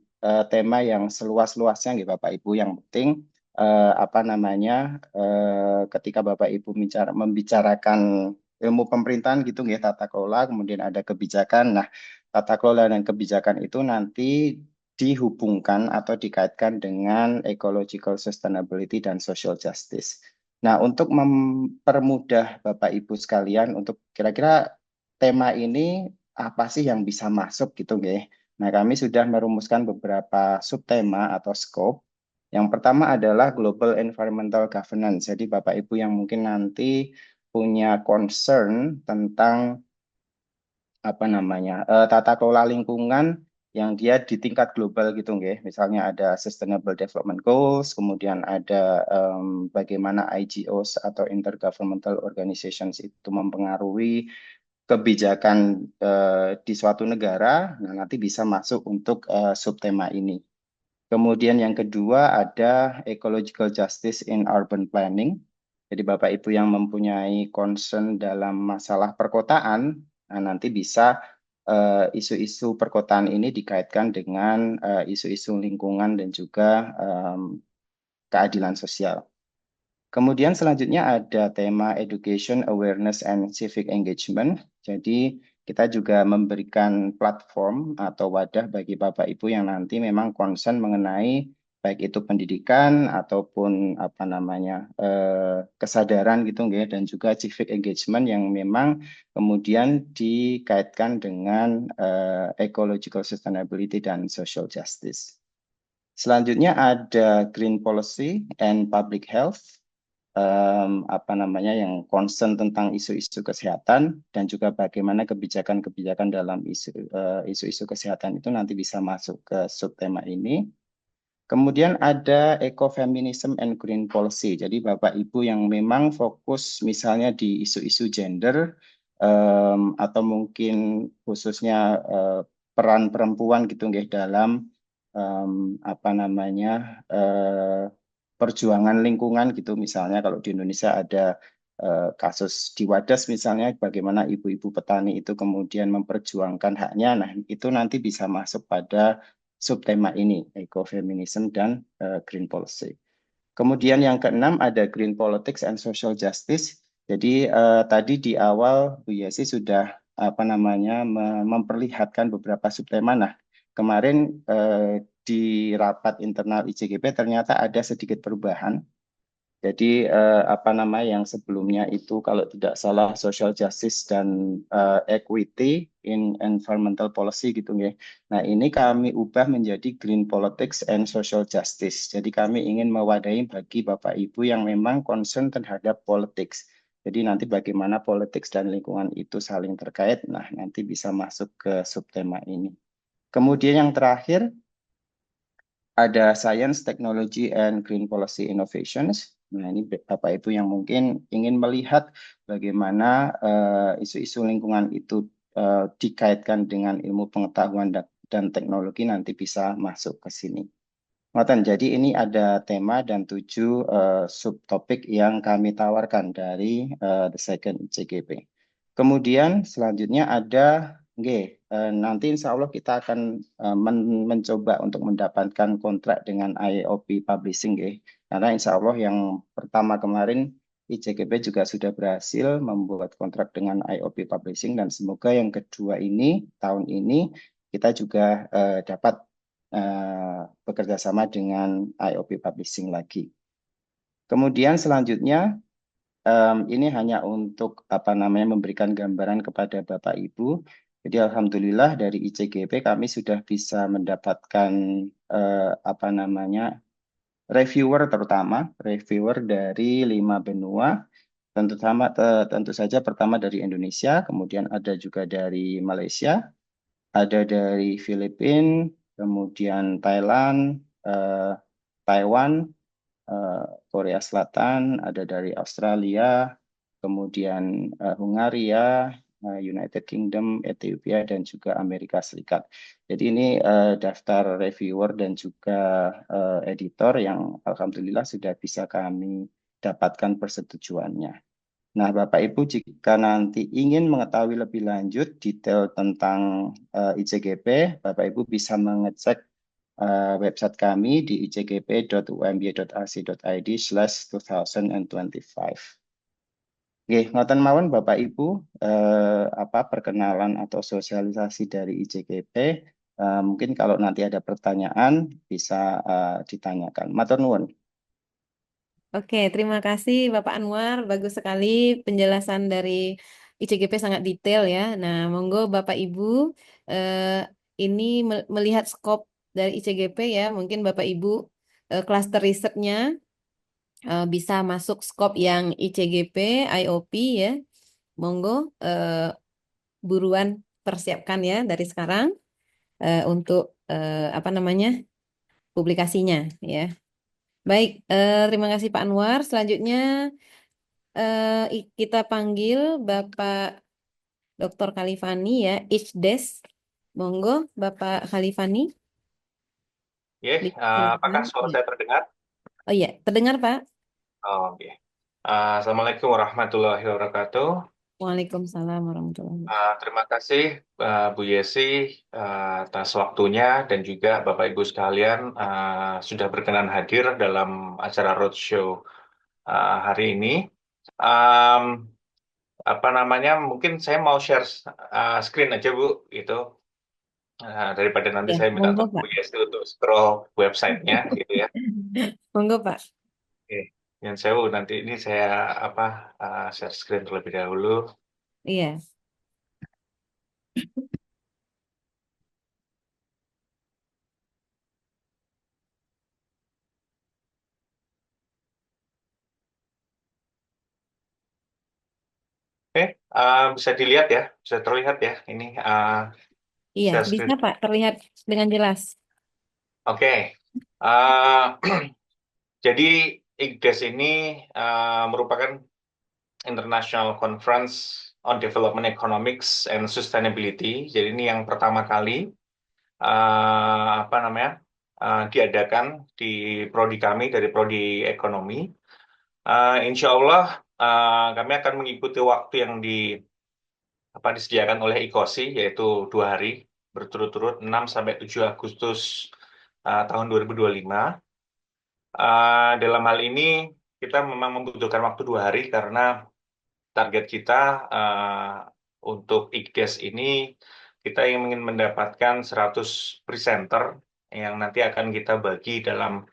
tema yang seluas-luasnya gitu Bapak Ibu. Yang penting apa namanya ketika Bapak Ibu membicarakan ilmu pemerintahan gitu ya tata kelola, kemudian ada kebijakan. Nah, tata kelola dan kebijakan itu nanti dihubungkan atau dikaitkan dengan ecological sustainability dan social justice. Nah, untuk mempermudah Bapak Ibu sekalian untuk kira-kira tema ini apa sih yang bisa masuk gitu nggih. Nah, kami sudah merumuskan beberapa subtema atau scope. Yang pertama adalah Global Environmental Governance. Jadi Bapak Ibu yang mungkin nanti punya concern tentang apa namanya tata kelola lingkungan yang dia di tingkat global gitu nggih. Misalnya ada Sustainable Development Goals, kemudian ada bagaimana IGOs atau Intergovernmental Organizations itu mempengaruhi kebijakan di suatu negara. Nah, nanti bisa masuk untuk subtema ini. Kemudian yang kedua ada Ecological Justice in Urban Planning. Jadi Bapak Ibu yang mempunyai concern dalam masalah perkotaan, nah nanti bisa isu-isu perkotaan ini dikaitkan dengan isu-isu lingkungan dan juga keadilan sosial. Kemudian selanjutnya ada tema Education, Awareness, and Civic Engagement. Jadi kita juga memberikan platform atau wadah bagi Bapak Ibu yang nanti memang concern mengenai baik itu pendidikan ataupun apa namanya kesadaran gitu ya, dan juga civic engagement yang memang kemudian dikaitkan dengan ecological sustainability dan social justice. Selanjutnya ada Green Policy and Public Health. Apa namanya yang concern tentang isu-isu kesehatan dan juga bagaimana kebijakan-kebijakan dalam isu-isu kesehatan itu nanti bisa masuk ke subtema ini. Kemudian ada Ecofeminism and Green Policy. Jadi Bapak Ibu yang memang fokus misalnya di isu-isu gender atau mungkin khususnya peran perempuan gitu nggih dalam apa namanya perjuangan lingkungan gitu. Misalnya kalau di Indonesia ada kasus di Wadas misalnya bagaimana ibu-ibu petani itu kemudian memperjuangkan haknya. Nah, itu nanti bisa masuk pada subtema ini, ecofeminism dan green policy. Kemudian yang keenam ada green politics and social justice. Jadi tadi di awal Bu Yesi sudah apa namanya memperlihatkan beberapa subtema. Nah, kemarin di rapat internal ICGP ternyata ada sedikit perubahan. Jadi apa namanya yang sebelumnya itu kalau tidak salah social justice dan equity in environmental policy gitu ya. Nah, ini kami ubah menjadi green politics and social justice. Jadi kami ingin mewadahi bagi Bapak Ibu yang memang concern terhadap politics. Jadi nanti bagaimana politics dan lingkungan itu saling terkait. Nah, nanti bisa masuk ke subtema ini. Kemudian yang terakhir ada Science, Technology, and Green Policy Innovations. Nah, ini Bapak Ibu yang mungkin ingin melihat bagaimana isu-isu lingkungan itu dikaitkan dengan ilmu pengetahuan dan teknologi nanti bisa masuk ke sini. Jadi ini ada tema dan 7 subtopik yang kami tawarkan dari The Second ICGP. Kemudian selanjutnya ada nanti insya Allah kita akan mencoba untuk mendapatkan kontrak dengan IOP Publishing karena insya Allah yang pertama kemarin ICGP juga sudah berhasil membuat kontrak dengan IOP Publishing dan semoga yang kedua ini tahun ini kita juga dapat bekerja sama dengan IOP Publishing lagi. Kemudian selanjutnya ini hanya untuk apa namanya memberikan gambaran kepada Bapak Ibu. Jadi alhamdulillah dari ICGP kami sudah bisa mendapatkan apa namanya reviewer terutama reviewer dari 5 benua. Tentu saja pertama dari Indonesia, kemudian ada juga dari Malaysia, ada dari Filipina, kemudian Thailand, Taiwan, Korea Selatan, ada dari Australia, kemudian Hungaria, United Kingdom, Ethiopia, dan juga Amerika Serikat. Jadi ini daftar reviewer dan juga editor yang alhamdulillah sudah bisa kami dapatkan persetujuannya. Nah, Bapak Ibu, jika nanti ingin mengetahui lebih lanjut detail tentang ICGP, Bapak Ibu bisa mengecek website kami di icgp.umb.ac.id/2025. Nggih, ngoten mawon Bapak Ibu, perkenalan atau sosialisasi dari IJGP. Mungkin kalau nanti ada pertanyaan bisa ditanyakan. Matur nuwun. Oke, terima kasih Bapak Anwar. Bagus sekali penjelasan dari ICGP sangat detail ya. Nah, monggo Bapak Ibu eh, ini melihat skop dari ICGP ya. Mungkin Bapak Ibu cluster risetnya bisa masuk skop yang ICGP, IOP ya. Monggo buruan persiapkan ya dari sekarang untuk apa namanya publikasinya ya. Baik, terima kasih Pak Anwar. Selanjutnya kita panggil Bapak Dr. Khalifani ya, ICDES. Monggo Bapak Khalifani, Apakah dipersilakan. suara Ya. saya terdengar? Oh iya, terdengar Pak? Oh, oke. Assalamualaikum warahmatullahi wabarakatuh. Waalaikumsalam warahmatullahi wabarakatuh. Terima kasih Bu Yesi atas waktunya dan juga Bapak Ibu sekalian sudah berkenan hadir dalam acara roadshow hari ini. Um, Apa namanya? Mungkin saya mau share screen aja Bu, gitu. Daripada nanti Ya, saya minta monggo tolong Pak. Bu Yesi untuk scroll websitenya, gitu ya. Monggo Pak. Oke, yang sewu nanti ini saya share screen terlebih dahulu. Iya. Oke, bisa dilihat ya, bisa terlihat ya ini Iya, share bisa screen. Pak, terlihat dengan jelas. Oke, uh, jadi IGDES ini merupakan International Conference on Development Economics and Sustainability. Jadi ini yang pertama kali diadakan di prodi kami dari prodi ekonomi. Insya Allah kami akan mengikuti waktu yang disediakan oleh IKOSI, yaitu 2 hari berturut-turut 6 sampai 7 Agustus tahun 2025. Dalam hal ini kita memang membutuhkan waktu 2 hari karena target kita untuk IGDES ini kita ingin mendapatkan 100 presenter yang nanti akan kita bagi dalam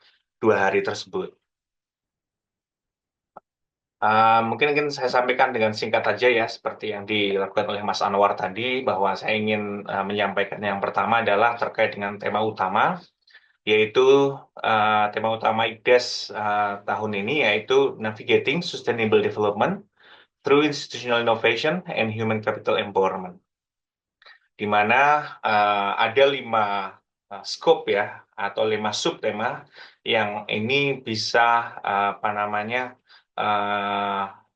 2 hari tersebut. Mungkin saya sampaikan dengan singkat saja ya, seperti yang dilakukan oleh Mas Anwar tadi, bahwa saya ingin menyampaikan yang pertama adalah terkait dengan tema utama, yaitu tema utama IGDES tahun ini, yaitu Navigating Sustainable Development through Institutional Innovation and Human Capital Empowerment, di mana ada 5 scope ya, atau 5 subtema yang ini bisa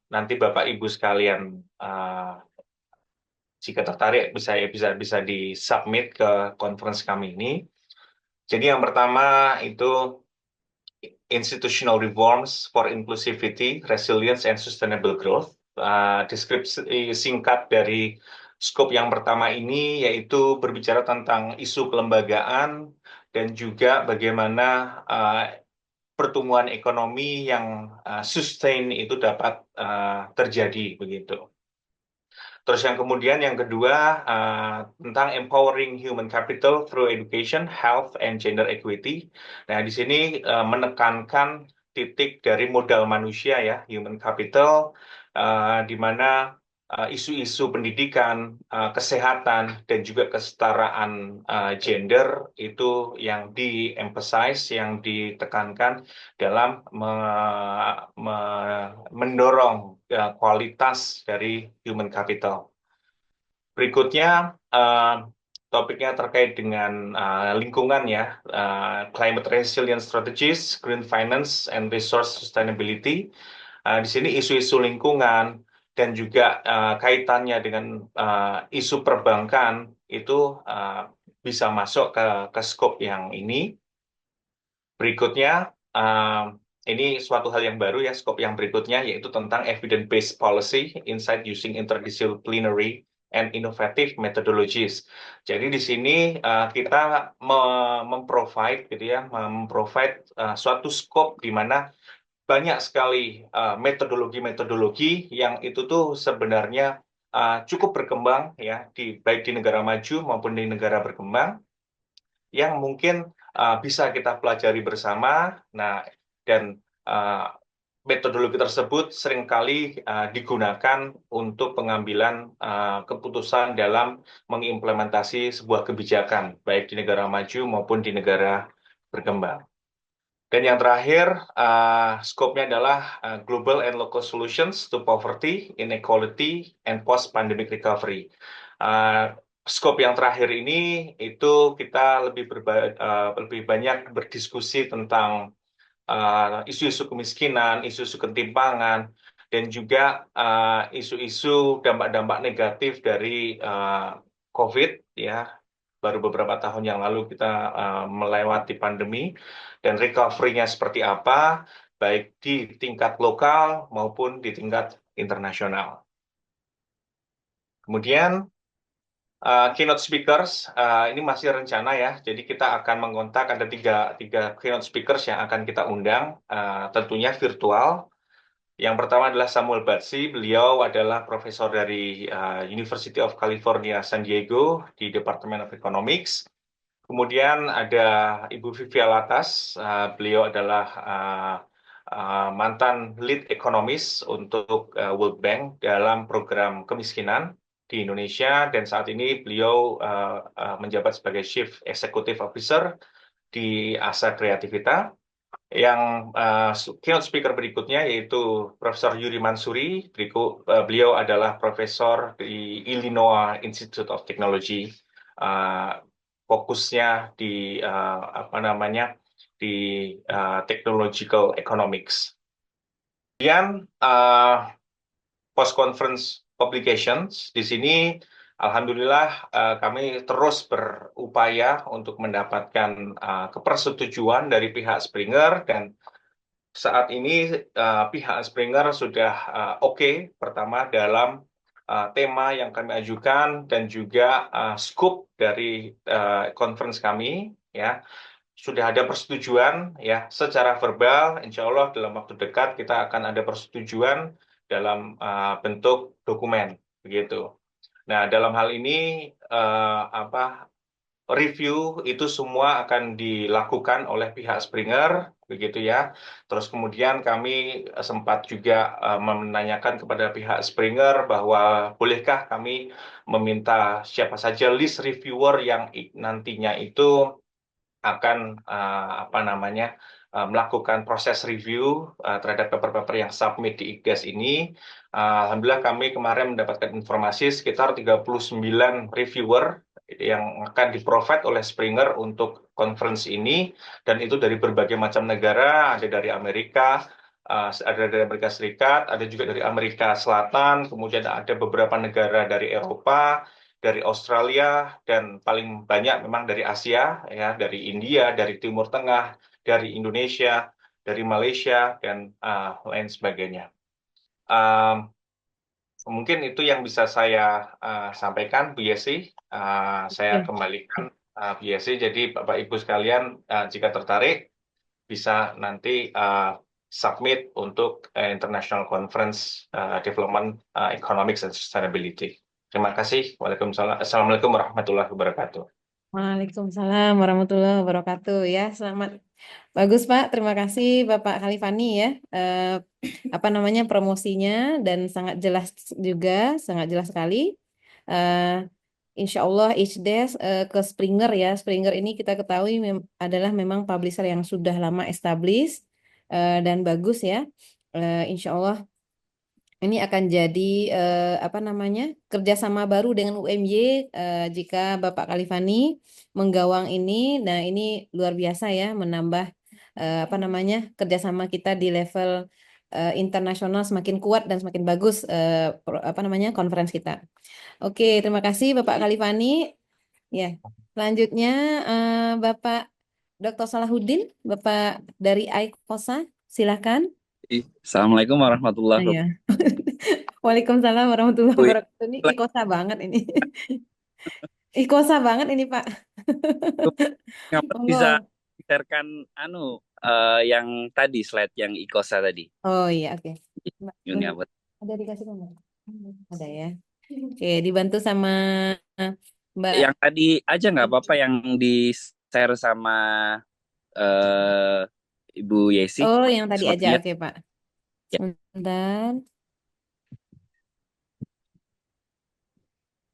nanti Bapak Ibu sekalian jika tertarik bisa disubmit ke conference kami ini. Jadi yang pertama itu Institutional Reforms for Inclusivity, Resilience, and Sustainable Growth. Deskripsi singkat dari skop yang pertama ini yaitu berbicara tentang isu kelembagaan dan juga bagaimana pertumbuhan ekonomi yang sustain itu dapat terjadi begitu. Terus yang kemudian yang kedua tentang empowering human capital through education, health, and gender equity. Nah, di sini menekankan titik dari modal manusia ya, human capital, di mana isu-isu pendidikan, kesehatan, dan juga kesetaraan gender itu yang di-emphasize, yang ditekankan dalam mendorong kualitas dari human capital. Berikutnya topiknya terkait dengan lingkungan ya, climate resilience strategies, green finance, and resource sustainability. Di sini isu-isu lingkungan dan juga kaitannya dengan isu perbankan itu bisa masuk ke skop yang ini. Berikutnya, ini suatu hal yang baru ya, skop yang berikutnya, yaitu tentang evidence-based policy, insight using interdisciplinary and innovative methodologies. Jadi di sini kita memprovide gitu ya, suatu skop di mana banyak sekali metodologi-metodologi yang itu tuh sebenarnya cukup berkembang ya baik di negara maju maupun di negara berkembang yang mungkin bisa kita pelajari bersama. Nah, dan metodologi tersebut seringkali digunakan untuk pengambilan keputusan dalam mengimplementasi sebuah kebijakan, baik di negara maju maupun di negara berkembang. Dan yang terakhir, skopnya adalah Global and Local Solutions to Poverty, Inequality, and Post-Pandemic Recovery. Skop yang terakhir ini itu kita lebih banyak berdiskusi tentang isu-isu kemiskinan, isu-isu ketimpangan, dan juga isu-isu dampak-dampak negatif dari COVID, ya. Baru beberapa tahun yang lalu kita melewati pandemi, dan recovery-nya seperti apa, baik di tingkat lokal maupun di tingkat internasional. Kemudian, keynote speakers, ini masih rencana ya, jadi kita akan mengontak ada tiga keynote speakers yang akan kita undang, tentunya virtual. Yang pertama adalah Samuel Batsi, beliau adalah profesor dari University of California, San Diego, di Department of Economics. Kemudian ada Ibu Vivia Latas, beliau adalah mantan lead ekonomis untuk World Bank dalam program kemiskinan di Indonesia, dan saat ini beliau menjabat sebagai Chief Executive Officer di Asa Kreativita. Yang keynote speaker berikutnya yaitu Profesor Yuri Mansuri. Beliau adalah profesor di Illinois Institute of Technology. Fokusnya di technological economics. Kemudian post conference publications di sini. Alhamdulillah kami terus berupaya untuk mendapatkan kepersetujuan dari pihak Springer, dan saat ini pihak Springer sudah oke pertama dalam tema yang kami ajukan dan juga scope dari conference kami, ya. Sudah ada persetujuan ya secara verbal. Insya Allah dalam waktu dekat kita akan ada persetujuan dalam bentuk dokumen, begitu. Nah, dalam hal ini review itu semua akan dilakukan oleh pihak Springer, begitu ya. Terus kemudian kami sempat juga menanyakan kepada pihak Springer bahwa bolehkah kami meminta siapa saja list reviewer yang nantinya itu akan melakukan proses review terhadap paper-paper yang submit di IGDAS ini. Alhamdulillah kami kemarin mendapatkan informasi sekitar 39 reviewer yang akan di-provide oleh Springer untuk conference ini, dan itu dari berbagai macam negara, ada dari Amerika, ada dari Amerika Serikat, ada juga dari Amerika Selatan, kemudian ada beberapa negara dari Eropa, dari Australia, dan paling banyak memang dari Asia, ya, dari India, dari Timur Tengah, dari Indonesia, dari Malaysia, dan lain sebagainya. Mungkin itu yang bisa saya sampaikan, Bu Yesi. Saya kembalikan Bu Yesi. Jadi Bapak Ibu sekalian, jika tertarik, bisa nanti submit untuk International Conference Development Economics and Sustainability. Terima kasih. Waalaikumsalam. Assalamualaikum warahmatullahi wabarakatuh. Waalaikumsalam warahmatullahi wabarakatuh. Ya, selamat. Bagus Pak, terima kasih Bapak Khalifani ya. Promosinya dan sangat jelas juga, sangat jelas sekali. Insya Allah IGDAS ke Springer ya. Springer ini kita ketahui adalah memang publisher yang sudah lama established dan bagus ya. Insya Allah ini akan jadi kerjasama baru dengan UMY jika Bapak Khalifani menggawang ini. Nah, ini luar biasa ya, menambah kerjasama kita di level internasional semakin kuat dan semakin bagus konferensi kita. Oke, terima kasih Bapak Khalifani. Ya, selanjutnya Bapak Dr. Salahuddin, Bapak dari ICOSA, silakan. Assalamualaikum warahmatullahi wabarakatuh. Waalaikumsalam warahmatullahi wabarakatuh. Ini ikosa banget ini. Ikosa banget ini Pak. Bisa sharekan yang tadi slide yang IKOSA tadi. Oh iya, oke. Ini apa? Ada dikasih nomor? Ada ya. Oke, dibantu sama Mbak. Yang tadi aja nggak apa-apa yang di-share sama eh, Ibu Yesi. Oh, yang tadi aja. Sepertinya Oke, Pak. ya. Sebentar.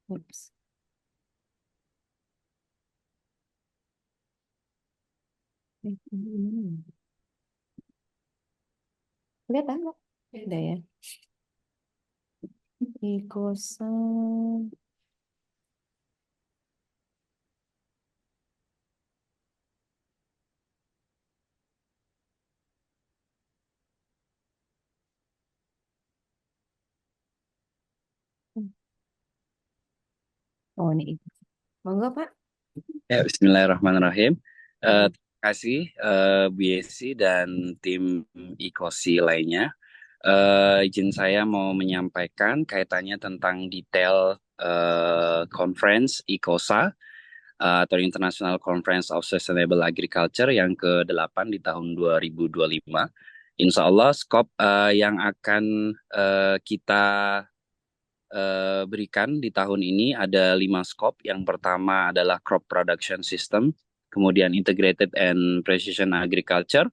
Ups. Ini. Kelihatan nggak? Udah ya. Ikosan. Oh, ini. Monggo, Pak. Ya, Bismillahirrahmanirrahim. Terima kasih Bu Yesi dan tim IKOSI lainnya. Izin saya mau menyampaikan kaitannya tentang detail conference IKOSA atau International Conference of Sustainable Agriculture yang ke-8 di tahun 2025. Insya Allah skop yang akan kita berikan di tahun ini ada 5 skop. Yang pertama adalah crop production system, kemudian integrated and precision agriculture,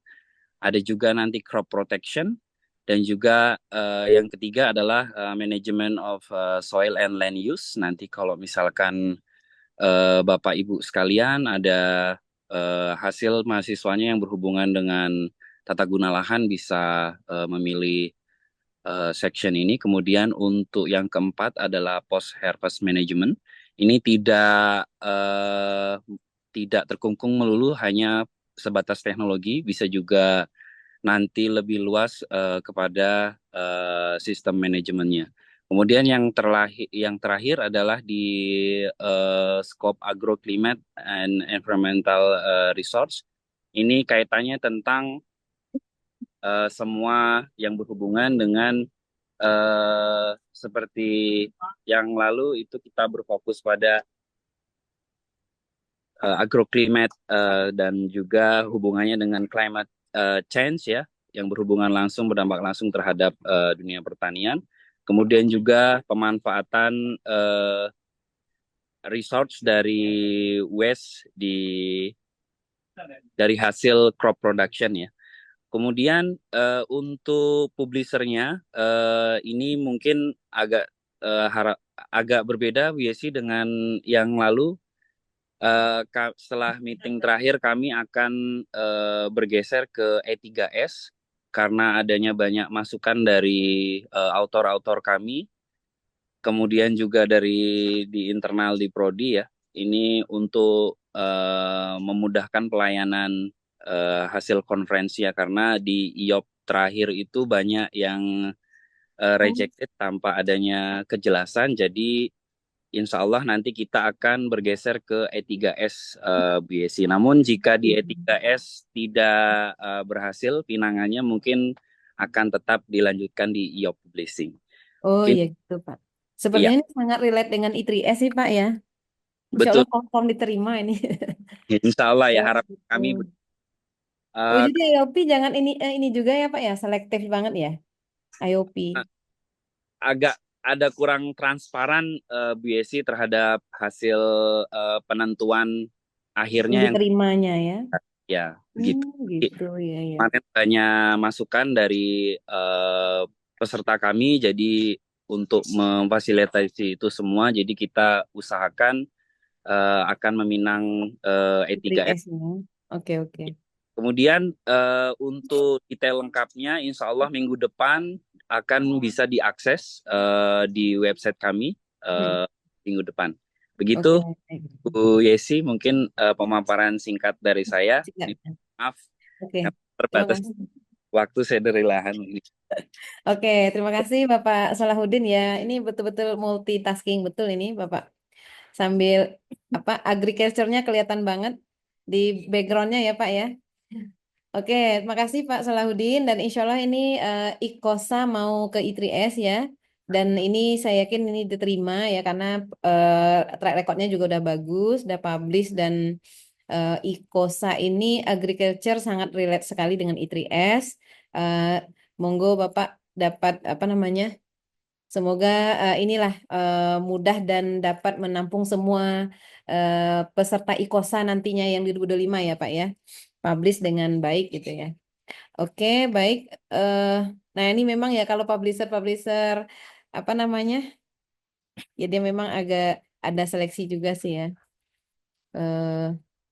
ada juga nanti crop protection, dan juga yang ketiga adalah management of soil and land use. Nanti kalau misalkan Bapak Ibu sekalian ada hasil mahasiswanya yang berhubungan dengan tata guna lahan bisa memilih section ini. Kemudian untuk yang keempat adalah post harvest management. Ini tidak terkungkung melulu hanya sebatas teknologi, bisa juga nanti lebih luas kepada sistem manajemennya. Kemudian yang terakhir adalah di scope agroclimate and environmental resource. Ini kaitannya tentang semua yang berhubungan dengan seperti yang lalu itu kita berfokus pada agroclimate dan juga hubungannya dengan climate change ya, yang berhubungan langsung berdampak langsung terhadap dunia pertanian. Kemudian juga pemanfaatan resource dari waste dari hasil crop production ya. Kemudian untuk publishernya ini mungkin agak berbeda Bu Yesi dengan yang lalu. Setelah meeting terakhir kami akan bergeser ke E3S karena adanya banyak masukan dari autor-autor kami, kemudian juga dari di internal di Prodi ya. Ini untuk memudahkan pelayanan hasil konferensi ya, karena di IOP terakhir itu banyak yang rejected tanpa adanya kejelasan. Jadi insya Allah nanti kita akan bergeser ke E3S Bu Yesi. Namun jika di E3S tidak berhasil pinangannya, mungkin akan tetap dilanjutkan di IOP Publishing. Oh Mungkin, iya gitu, Pak. iya, Sepertinya ini sangat relate dengan I3S sih, Pak ya. Insya betul. Allah confirm diterima ini. Insya Allah ya, Oh, harap gitu. kami Oh, uh, jadi IOP jangan ini juga ya, Pak ya, selektif banget ya, IOP. agak ada kurang transparan Bu Yesi terhadap hasil penentuan akhirnya yang Diterimanya ya. ya begitu. Gitu ya ya. Kemarin banyak masukan dari peserta kami, jadi untuk memfasilitasi itu semua, jadi kita usahakan akan meminang E3S. I3S-nya. Oke, oke. Kemudian untuk detail lengkapnya, insya Allah minggu depan akan bisa diakses di website kami minggu depan. Begitu, Oke. Bu Yesi, mungkin pemaparan singkat dari saya. Silakan. Maaf, Oke. Terima terbatas kasih. waktu saya dari lahan ini. Oke, terima kasih Bapak Salahuddin ya. Ini betul-betul multitasking betul ini Bapak. Sambil agriculture-nya kelihatan banget di background-nya ya Pak ya. Oke, terima kasih Pak Salahuddin dan insya Allah ini IKOSA mau ke I3S ya. Dan ini saya yakin ini diterima ya karena track record-nya juga udah bagus, udah publish dan IKOSA ini agriculture sangat relate sekali dengan I3S. Monggo Bapak dapat apa namanya? Semoga inilah mudah dan dapat menampung semua peserta IKOSA nantinya yang di 2025 ya Pak ya. Publish dengan baik gitu ya. Oke, baik. Nah ini memang ya kalau publisher-publisher apa namanya? Ya dia memang agak ada seleksi juga sih ya.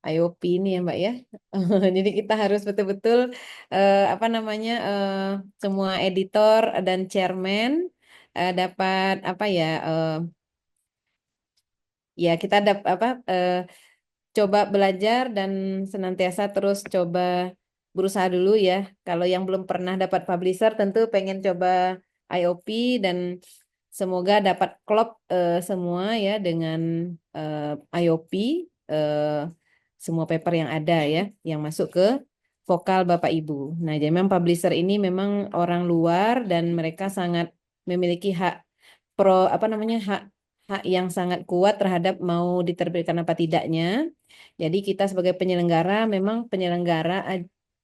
IOP ini ya Mbak ya. Jadi kita harus betul-betul apa namanya semua editor dan chairman dapat apa ya ya kita apa coba belajar dan senantiasa terus coba berusaha dulu ya. Kalau yang belum pernah dapat publisher tentu pengen coba IOP dan semoga dapat klop semua ya dengan IOP semua paper yang ada ya yang masuk ke vokal Bapak Ibu. Nah, jadi memang publisher ini memang orang luar dan mereka sangat memiliki hak apa namanya hak hak yang sangat kuat terhadap mau diterbitkan apa tidaknya. Jadi kita sebagai penyelenggara memang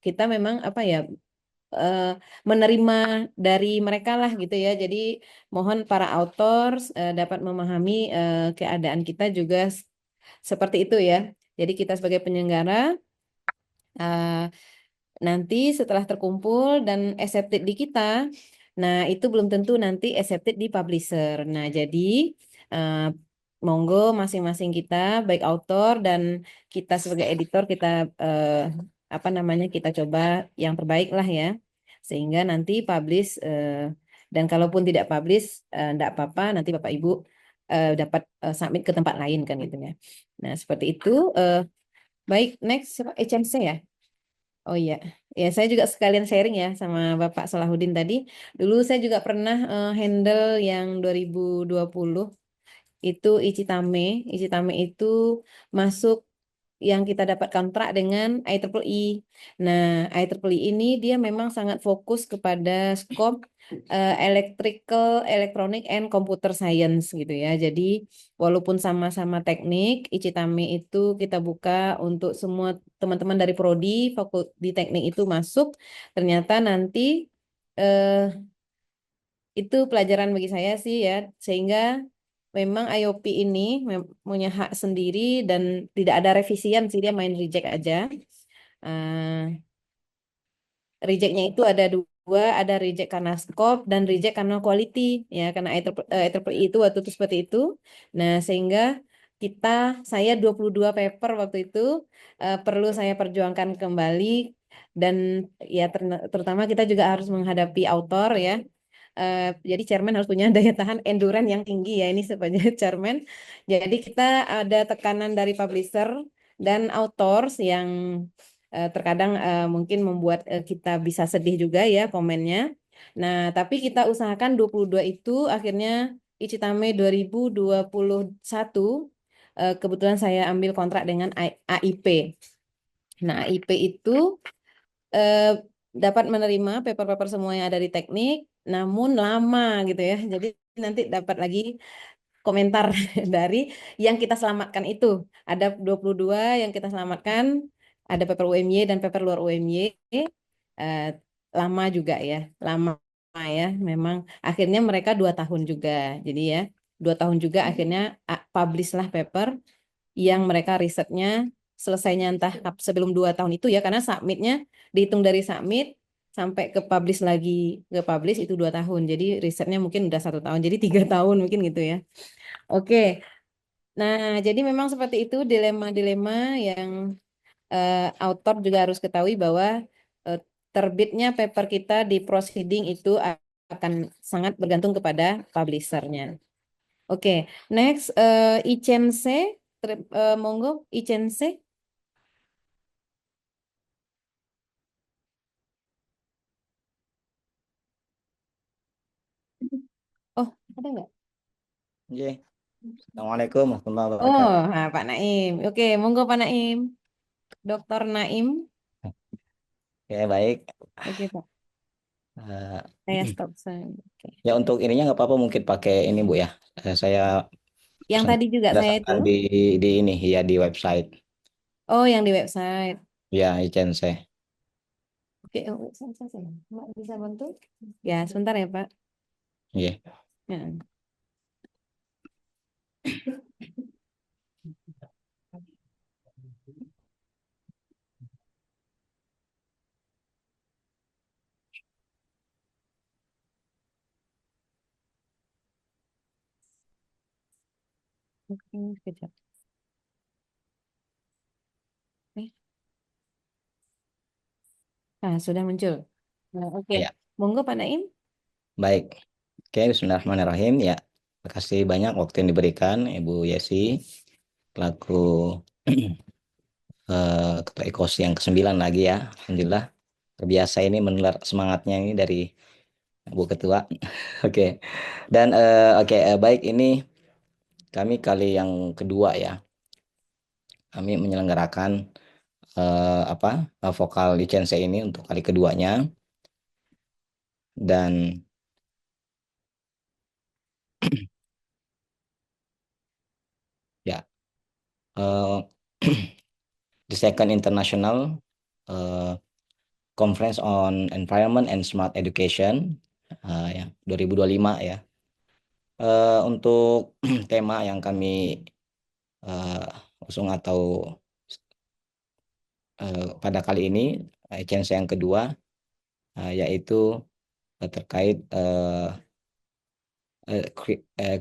kita memang apa ya eh, menerima dari mereka lah gitu ya. Jadi mohon para author dapat memahami keadaan kita juga seperti itu ya. Jadi kita sebagai penyelenggara nanti setelah terkumpul dan accepted di kita, nah itu belum tentu nanti accepted di publisher. Nah jadi uh, monggo masing-masing kita baik author dan kita sebagai editor kita apa namanya kita coba yang terbaik lah ya, sehingga nanti publish dan kalaupun tidak publish enggak apa-apa nanti Bapak Ibu dapat submit ke tempat lain kan gitu ya. Nah seperti itu. Baik, next siapa? HMC ya? Oh iya, ya saya juga sekalian sharing ya sama Bapak Salahuddin tadi. Dulu saya juga pernah handle yang 2020 itu Ichitame. Ichitame itu masuk yang kita dapat kontrak dengan IEEE. Nah, IEEE ini dia memang sangat fokus kepada skop electrical, electronic, and computer science gitu ya. Jadi walaupun sama-sama teknik, Ichitame itu kita buka untuk semua teman-teman dari prodi, di teknik itu masuk. Ternyata nanti eh, itu pelajaran bagi saya sih ya, sehingga memang IOP ini punya hak sendiri dan tidak ada revisian sih, dia main reject aja. Rejectnya itu ada dua, ada reject karena scope dan reject karena quality ya, karena IEEE itu waktu itu seperti itu. Nah, sehingga saya 22 paper waktu itu perlu saya perjuangkan kembali dan ya terutama kita juga harus menghadapi author ya. Jadi chairman harus punya daya tahan endurance yang tinggi ya ini sebagai chairman. Jadi kita ada tekanan dari publisher dan authors yang terkadang mungkin membuat kita bisa sedih juga ya komennya. Nah, tapi kita usahakan 22 itu akhirnya Ichitame 2021 kebetulan saya ambil kontrak dengan AIP. Nah, AIP itu dapat menerima paper-paper semua yang ada di teknik, namun lama gitu ya. Jadi nanti dapat lagi komentar dari yang kita selamatkan itu. Ada 22 yang kita selamatkan, ada paper UMY dan paper luar UMY. Eh, lama juga ya, lama ya. Memang akhirnya mereka 2 tahun juga. Jadi ya, 2 tahun juga akhirnya publish lah paper yang mereka risetnya selesainya entah sebelum 2 tahun itu ya, karena submitnya dihitung dari submit sampai ke publish lagi ke publish itu 2 tahun. Jadi risetnya mungkin udah 1 tahun, jadi 3 tahun mungkin gitu ya. Oke, nah jadi memang seperti itu dilema-dilema yang author juga harus ketahui bahwa eh, terbitnya paper kita di proceeding itu akan sangat bergantung kepada publishernya. Oke, next ICMC, monggo ICMC. Oh, ada nggak? Oke. Assalamualaikum warahmatullahi Oh, wabarakatuh. nah, Pak Naim. Oke, monggo Pak Naim. Dokter Naim. Oke, baik. Oke, Pak. Eh, Saya stop saya. Oke. ya untuk ininya nggak apa-apa mungkin pakai ini Bu ya. Saya Yang tadi juga saya itu. berdasarkan di ini ya di website. Oh, yang di website. Ya, ICNC. Oke, oh, saya. Mbak bisa bantu? Ya, sebentar ya, Pak. Iya. Ya. Oke, sekejap. Eh, sudah muncul. Nah, oke. Ya, Monggo Pak Naim. baik. Oke, Bismillahirrahmanirrahim. Ya, terima kasih banyak waktu yang diberikan Ibu Yesi, selaku Ketua Ekosi yang ke-9 lagi ya. Alhamdulillah, terbiasa ini menular semangatnya ini dari Bu Ketua. Oke, dan baik, ini kami kali yang kedua ya. Kami menyelenggarakan vokal license ini untuk kali keduanya, dan ya eh, the second international eh, conference on environment and smart education ya 2025 ya. Untuk tema yang kami usung atau pada kali ini chance yang kedua yaitu terkait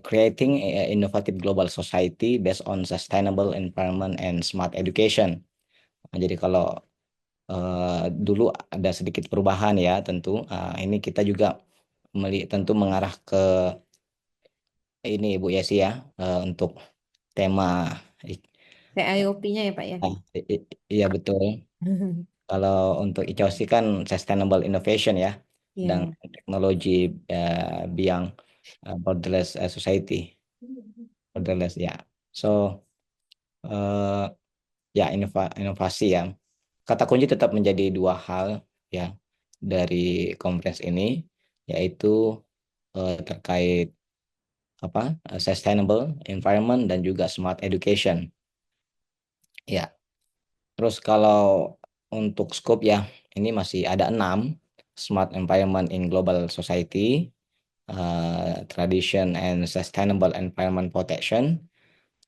creating a innovative global society based on sustainable environment and smart education. Nah, jadi kalau dulu ada sedikit perubahan ya tentu. Ini kita juga tentu mengarah ke ini Bu Yesi ya, untuk tema CIOP-nya ya, Pak ya. iya betul. Kalau untuk ICOSI kan Sustainable Innovation ya, dan Ya. teknologi beyond borderless society, borderless ya. So eh, ya inovasi ya. Kata kunci tetap menjadi dua hal ya dari conference ini, yaitu terkait sustainable environment dan juga smart education. Ya, terus kalau untuk scope ya, ini masih ada 6: smart environment in global society, tradition and sustainable environment protection,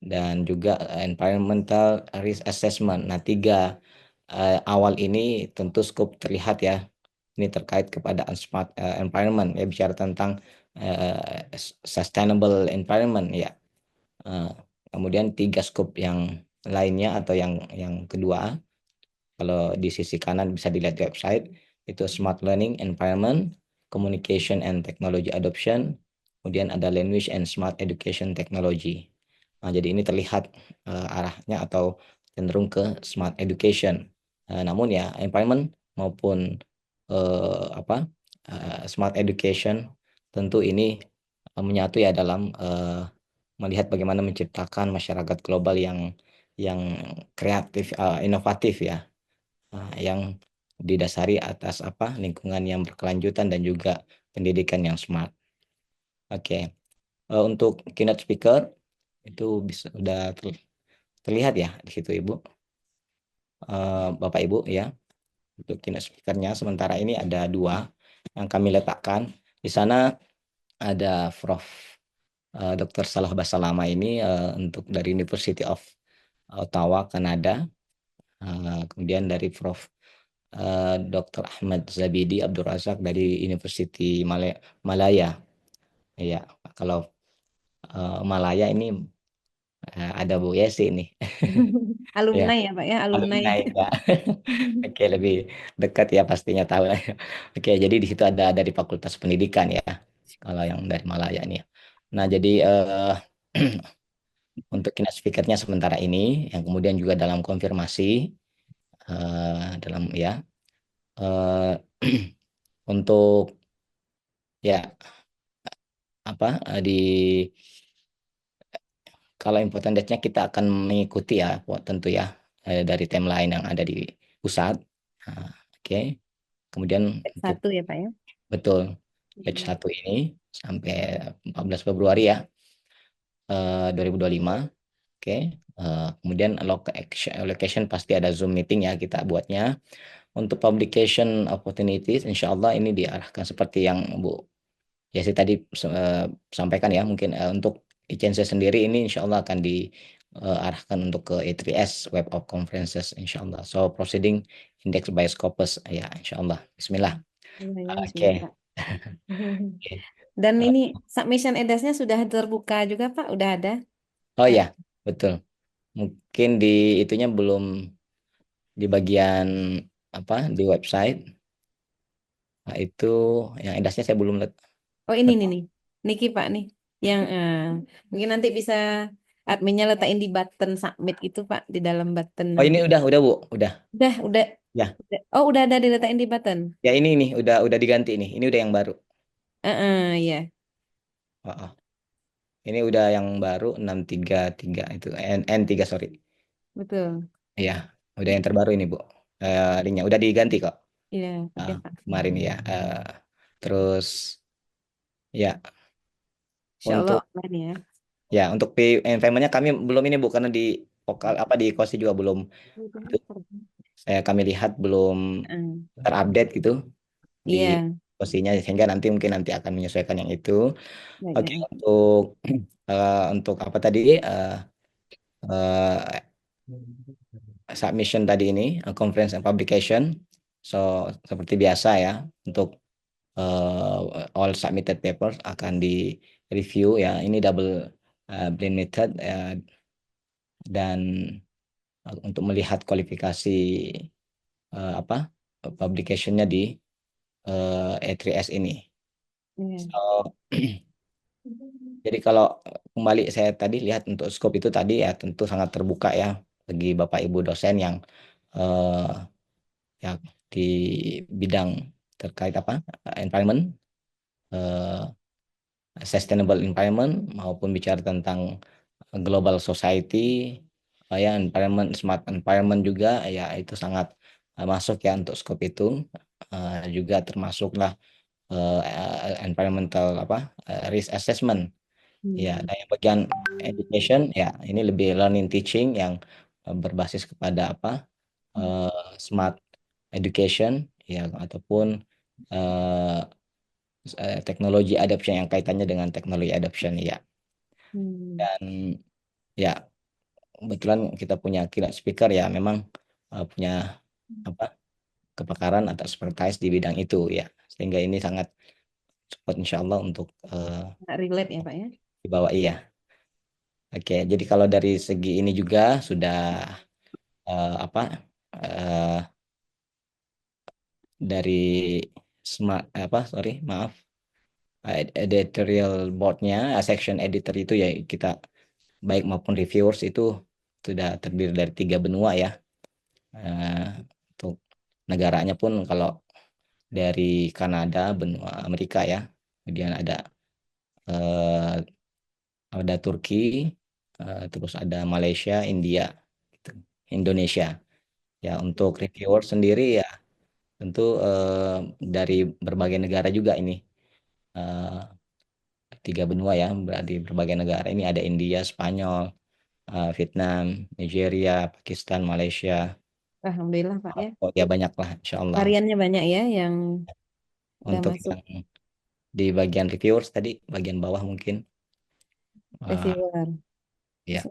dan juga environmental risk assessment. Nah, tiga awal ini tentu scope terlihat ya. Ini terkait kepada smart environment ya, bicara tentang sustainable environment ya. Eh, Kemudian tiga scope yang lainnya atau yang kedua, kalau di sisi kanan bisa dilihat di website, itu smart learning environment, communication and technology adoption, kemudian ada language and smart education technology. Nah, jadi ini terlihat arahnya atau cenderung ke smart education. Namun ya environment maupun smart education tentu ini menyatu ya dalam melihat bagaimana menciptakan masyarakat global yang kreatif, inovatif ya, yang didasari atas lingkungan yang berkelanjutan dan juga pendidikan yang smart. Oke, untuk keynote speaker itu bisa udah terlihat ya di situ Ibu, Bapak Ibu ya. Untuk keynote speakernya sementara ini ada dua yang kami letakkan di sana. Ada Prof. Dr. Salah Basalama ini untuk dari University of Ottawa, Kanada. Kemudian dari Prof. Dr. Ahmad Zabidi Abdul Razak dari University Malaya. Ya, kalau Malaya ini ada Bu Yesi ini. Ya, Alumni ya, Pak ya, alumni. alumni ya. Oke, lebih dekat ya pastinya tahu. Oke, jadi di situ ada dari Fakultas Pendidikan ya. Kalau yang dari Malaya ini. Nah, jadi untuk keynote speaker-nya sementara ini, yang kemudian juga dalam konfirmasi dalam ya untuk ya di kalau important date-nya kita akan mengikuti ya tentu ya dari timeline yang ada di pusat. Nah, oke. Kemudian untuk Satu ya, Pak ya. betul batch 1 ini sampai 14 Februari ya 2025. Oke, kemudian location pasti ada Zoom meeting ya kita buatnya. Untuk publication opportunities, insya Allah ini diarahkan seperti yang Bu Yesi tadi sampaikan ya. Mungkin untuk ICNC sendiri ini insya Allah akan diarahkan untuk ke E3S Web of Conferences insya Allah. So proceeding index by Scopus ya insya Allah. Bismillah. Iya, ya, Oke. bismillah, Pak. Dan ini submission edasnya sudah terbuka juga, Pak? Udah ada? Oh Pak? ya, betul. Mungkin di itunya belum di bagian apa di website. Nah, itu yang edasnya saya belum lihat. Oh, ini nih. Niki, Pak, nih. Yang mungkin nanti bisa adminnya letakin di button submit itu, Pak, di dalam button Oh ini nanti. udah Bu, udah. Udah. Ya, Oh, udah ada diletakin di button. ya ini nih udah diganti nih. Ini udah yang baru. Iya, Oh, oh. Ini udah yang baru 633 itu N3 sorry. betul. Iya, udah yang terbaru ini Bu. Linknya udah diganti kok. Iya, oke, Ah, Pak. kemarin ya. Terus ya Insya Allah untuk online ya. untuk paymentnya kami belum ini Bu karena di vokal apa di kosi juga belum itu kami lihat belum Mm. terupdate gitu di Iya, posisinya sehingga mungkin nanti akan menyesuaikan yang itu. ya, Oke, ya. untuk apa tadi eh, submission tadi ini conference and publication. So seperti biasa ya untuk all submitted papers akan di review ya. Ini double blind method dan untuk melihat kualifikasi apa publicationnya di E3S ini. Iya. So, jadi kalau kembali saya tadi lihat untuk scope itu tadi ya tentu sangat terbuka ya bagi Bapak Ibu dosen yang eh, ya di bidang terkait apa environment, eh, sustainable environment maupun bicara tentang global society, ya environment smart environment juga ya itu sangat masuk ya untuk scope itu. Juga termasuklah environmental apa risk assessment. Ya, Hmm. dan yang bagian education ya ini lebih learning teaching yang berbasis kepada apa eh, smart education ya ataupun eh, teknologi adoption yang kaitannya dengan teknologi adoption ya. Hmm. Dan ya kebetulan kita punya keynote speaker ya memang punya apa kepakaran atau expertise di bidang itu ya. Sehingga ini sangat support insya Allah untuk Nggak relate ya, Pak ya? dibawa iya. Oke, jadi kalau dari segi ini juga sudah apa eh, dari smart apa sorry maaf editorial boardnya section editor itu ya kita baik maupun reviewers itu sudah terdiri dari 3 benua ya. Eh, untuk negaranya pun kalau dari Kanada benua Amerika ya kemudian eh, ada Turki terus ada Malaysia India gitu. Indonesia ya untuk reviewer sendiri ya tentu dari berbagai negara juga ini eh, 3 benua ya berarti berbagai negara ini ada India, Spanyol, Vietnam, Nigeria, Pakistan, Malaysia. Alhamdulillah, Pak ya. Oh ya banyak lah Insya Allah. Variannya banyak ya yang udah Untuk masuk yang di bagian reviewers tadi bagian bawah mungkin eh, reviewer. ya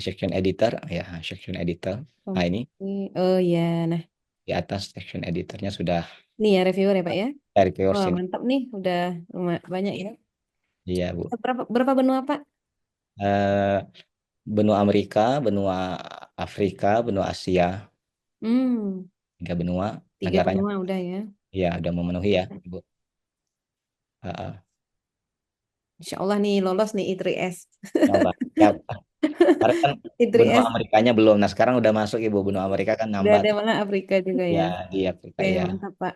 section editor ya section editor. Nah ini Oh ya, nah di atas section editornya sudah ini ya reviewer ya, Pak ya. reviewers Wah, ini. mantap nih, udah banyak ya. Iya Bu. Berapa benua, Pak? Eh, benua Amerika, benua Afrika, benua Asia, Hmm, 3 benua 3 negaranya. benua udah ya. Ya, udah memenuhi ya, Ibu. Insya Allah nih lolos nih I3S. Ya Allah. Ya, kemarin kan benua I3S Amerikanya belum. Nah, sekarang udah masuk Ibu. Benua Amerika kan udah nambah ada tuh. mana Afrika juga Ya, ya. di Afrika Oke, ya. mantap, Pak.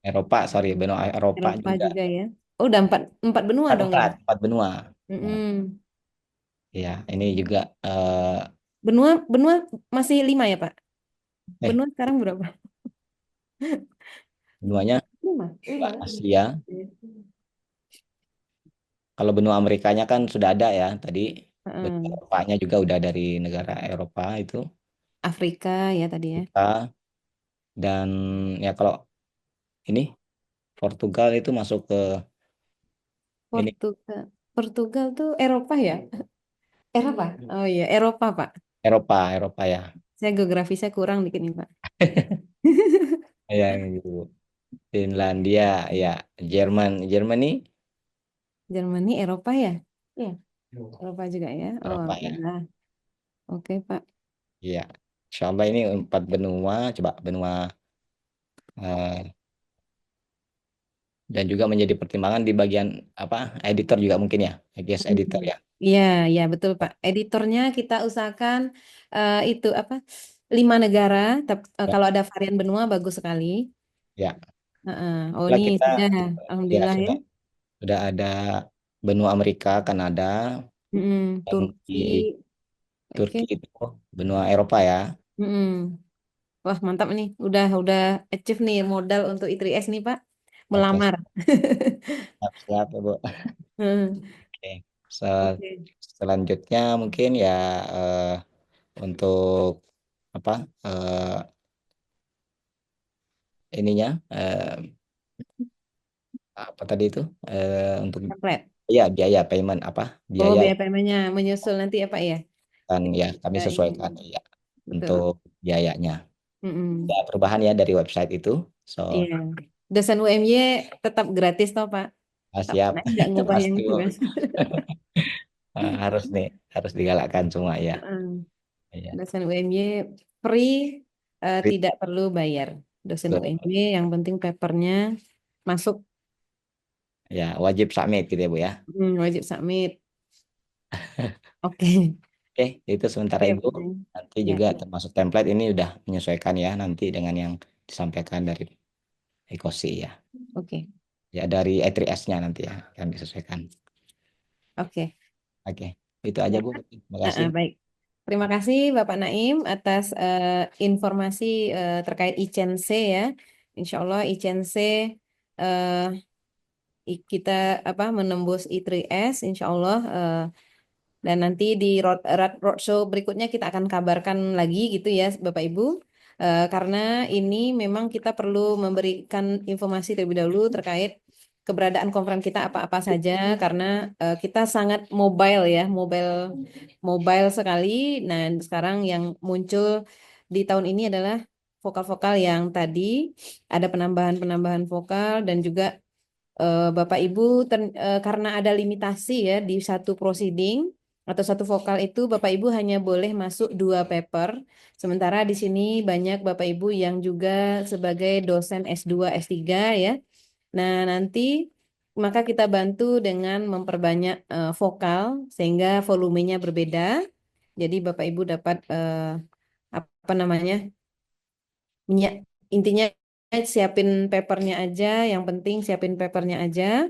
Eropa, sorry, benua Eropa Eropa juga. juga ya. Oh, udah empat benua dong ini. 4 benua. Nah, Mm-mm. ya, ini juga Benua benua masih 5 ya, Pak? eh Benua sekarang berapa? benuanya 5. Asia. Kalau benua Amerikanya kan sudah ada ya tadi. Heeh. Bapaknya juga udah dari negara Eropa itu, Afrika ya tadi ya. kita. Dan ya kalau ini Portugal itu masuk ke ini Portugal. Portugal tuh Eropa ya? Eropa? Oh iya, Eropa, Pak. Eropa ya. Saya geografi saya kurang dikit nih, Pak. Ya gitu. Finlandia ya, Germany Jerman ini Eropa ya? Iya, Eropa juga ya. Oh, Eropa ya. alhamdulillah. Oke, Pak. Iya. Insya Allah ini 4 benua, coba benua eh, dan juga menjadi pertimbangan di bagian apa editor juga mungkin ya, guest editor ya. Iya, iya betul Pak. Editornya kita usahakan itu apa? 5 negara. Ya, Kalau ada varian benua bagus sekali. ya. Heeh. Oh Setelah ini kita sudah, ya alhamdulillah ya. sudah ada benua Amerika, Kanada, dan Turki, di oke. Turki itu benua Eropa ya. Mm-mm. Wah mantap nih. Udah achieve nih modal untuk I3S nih Pak. Oke, Melamar. siap ya, Bu. Hmm. Oke. Se- Oke. Selanjutnya mungkin ya eh, untuk apa ininya apa tadi itu untuk Template. ya biaya payment apa Oh biaya biaya paymentnya menyusul nanti ya Pak ya. kan ya kami Ya, ini. sesuaikan ya Betul. untuk biayanya. Mm-mm. Ya perubahan ya dari website itu. So Iya. Dosen UMY tetap gratis toh Pak. siap Nah, nggak ngubah yang pasti itu Bu. kan. Harus nih harus digalakkan semua ya. Heeh. Iya. Dosen UMY free, tidak perlu bayar. Dosen Betul. UMY yang penting papernya masuk, Ya wajib submit gitu ya Bu ya. wajib submit. Oke. Oke itu sementara Oke, Ibu. oke. Nanti Ya, juga termasuk template ini udah menyesuaikan ya nanti dengan yang disampaikan dari Ekosi ya. oke. Ya dari E3S-nya nanti ya akan disesuaikan. Oke. Oke, itu aja Ya. Bu. Terima kasih. Baik. Terima kasih Bapak Naim atas informasi terkait ICENC ya. Insya Allah ICENC eh, kita apa menembus I3S Insya Allah, dan nanti di roadshow berikutnya kita akan kabarkan lagi gitu ya Bapak Ibu. Karena ini memang kita perlu memberikan informasi terlebih dahulu terkait keberadaan konferensi kita apa-apa saja karena kita sangat mobile ya, mobile sekali. Nah, sekarang yang muncul di tahun ini adalah vokal-vokal yang tadi ada penambahan-penambahan vokal dan juga Bapak Ibu karena ada limitasi ya di satu proceeding atau satu vokal itu Bapak Ibu hanya boleh masuk 2 paper. Sementara di sini banyak Bapak Ibu yang juga sebagai dosen S2, S3 ya. Nah, nanti maka kita bantu dengan memperbanyak vokal sehingga volumenya berbeda. Jadi Bapak Ibu dapat apa namanya? Intinya siapin papernya aja, yang penting siapin papernya aja,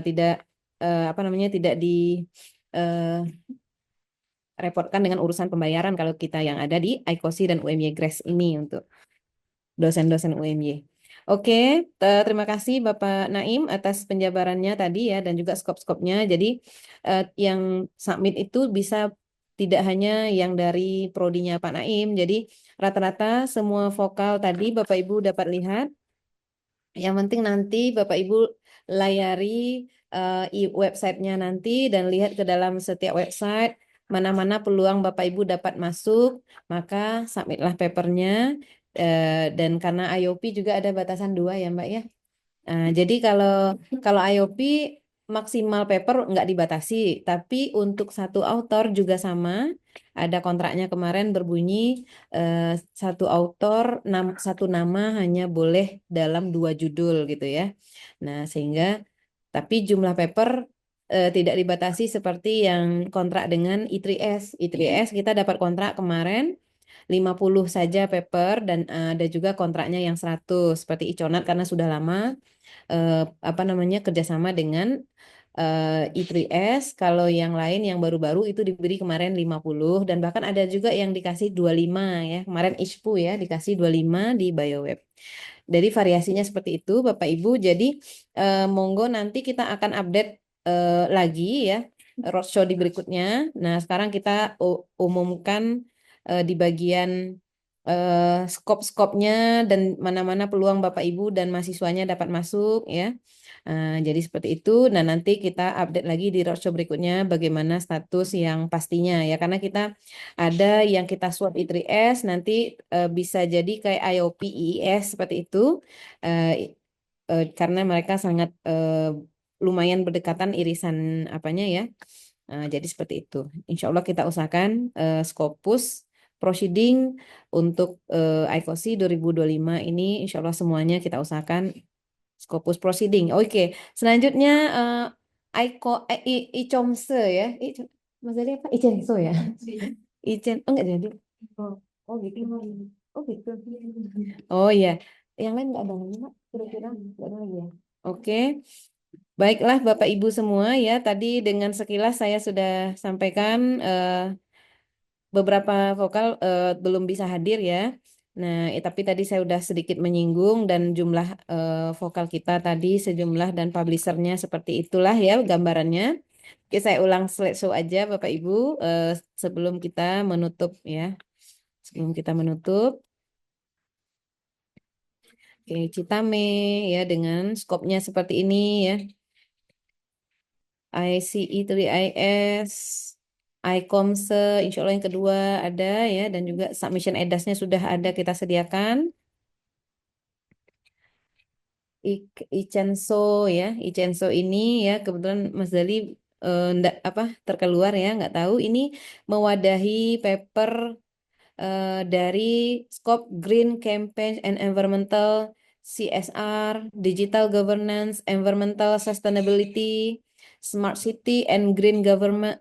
tidak apa namanya tidak direpotkan dengan urusan pembayaran kalau kita yang ada di ICOSI dan UMY Grace ini untuk dosen-dosen UMY. Oke, terima kasih Bapak Naim atas penjabarannya tadi ya dan juga skop-skopnya. Jadi yang submit itu bisa tidak hanya yang dari prodinya Pak Naim. Jadi rata-rata semua vokal tadi Bapak Ibu dapat lihat. Yang penting nanti Bapak Ibu layari websitenya nanti dan lihat ke dalam setiap website mana-mana peluang Bapak Ibu dapat masuk, maka submitlah papernya. Dan karena IOP juga ada batasan 2 ya Mbak ya. Jadi kalau IOP maksimal paper nggak dibatasi, tapi untuk satu autor juga sama. Ada kontraknya kemarin berbunyi satu autor satu nama hanya boleh dalam 2 judul gitu ya. Nah sehingga tapi jumlah paper tidak dibatasi seperti yang kontrak dengan I3S. I3S kita dapat kontrak kemarin 50 saja paper dan ada juga kontraknya yang 100 seperti Iconat karena sudah lama apa namanya kerjasama dengan I3S. Kalau yang lain yang baru-baru itu diberi kemarin 50 dan bahkan ada juga yang dikasih 25 ya. Kemarin ISPU ya dikasih 25 di BioWeb. Dari variasinya seperti itu Bapak Ibu. Jadi monggo nanti kita akan update lagi ya roadshow di berikutnya. Nah, sekarang kita umumkan di bagian skop-skopnya dan mana-mana peluang Bapak Ibu dan mahasiswanya dapat masuk ya. Jadi seperti itu. Nah, nanti kita update lagi di roadshow berikutnya bagaimana status yang pastinya ya. Karena kita ada yang kita swab I3S nanti bisa jadi kayak IOP IIS seperti itu. Eh, karena mereka sangat lumayan berdekatan irisan apanya ya. Jadi seperti itu. Insya Allah kita usahakan Scopus proceeding untuk ICOSI 2025 ini insya Allah semuanya kita usahakan Scopus proceeding. Oke, selanjutnya ICOMSE ya. Mas Dali apa? Icenso ya? Oh enggak jadi. Oh gitu. Oh gitu. Oh iya. Yang lain nggak ada lagi, Pak? Kira-kira nggak ada lagi ya? Oke. Baiklah Bapak Ibu semua ya, tadi dengan sekilas saya sudah sampaikan beberapa vokal belum bisa hadir ya. Nah, tapi tadi saya sudah sedikit menyinggung dan jumlah vokal kita tadi sejumlah dan publishernya seperti itulah ya gambarannya. Oke, saya ulang slideshow aja Bapak Ibu sebelum kita menutup ya. Sebelum kita menutup. Oke, Citame ya dengan skopnya seperti ini ya. ICE3IS, ICOMSE, insya Allah yang kedua ada ya, dan juga submission EDAS-nya sudah ada kita sediakan. Icenso ya, Icenso ini ya kebetulan Mas Dali ndak apa terkeluar ya, nggak tahu ini mewadahi paper dari scope Green Campaign and Environmental CSR, Digital Governance, Environmental Sustainability, Smart City and Green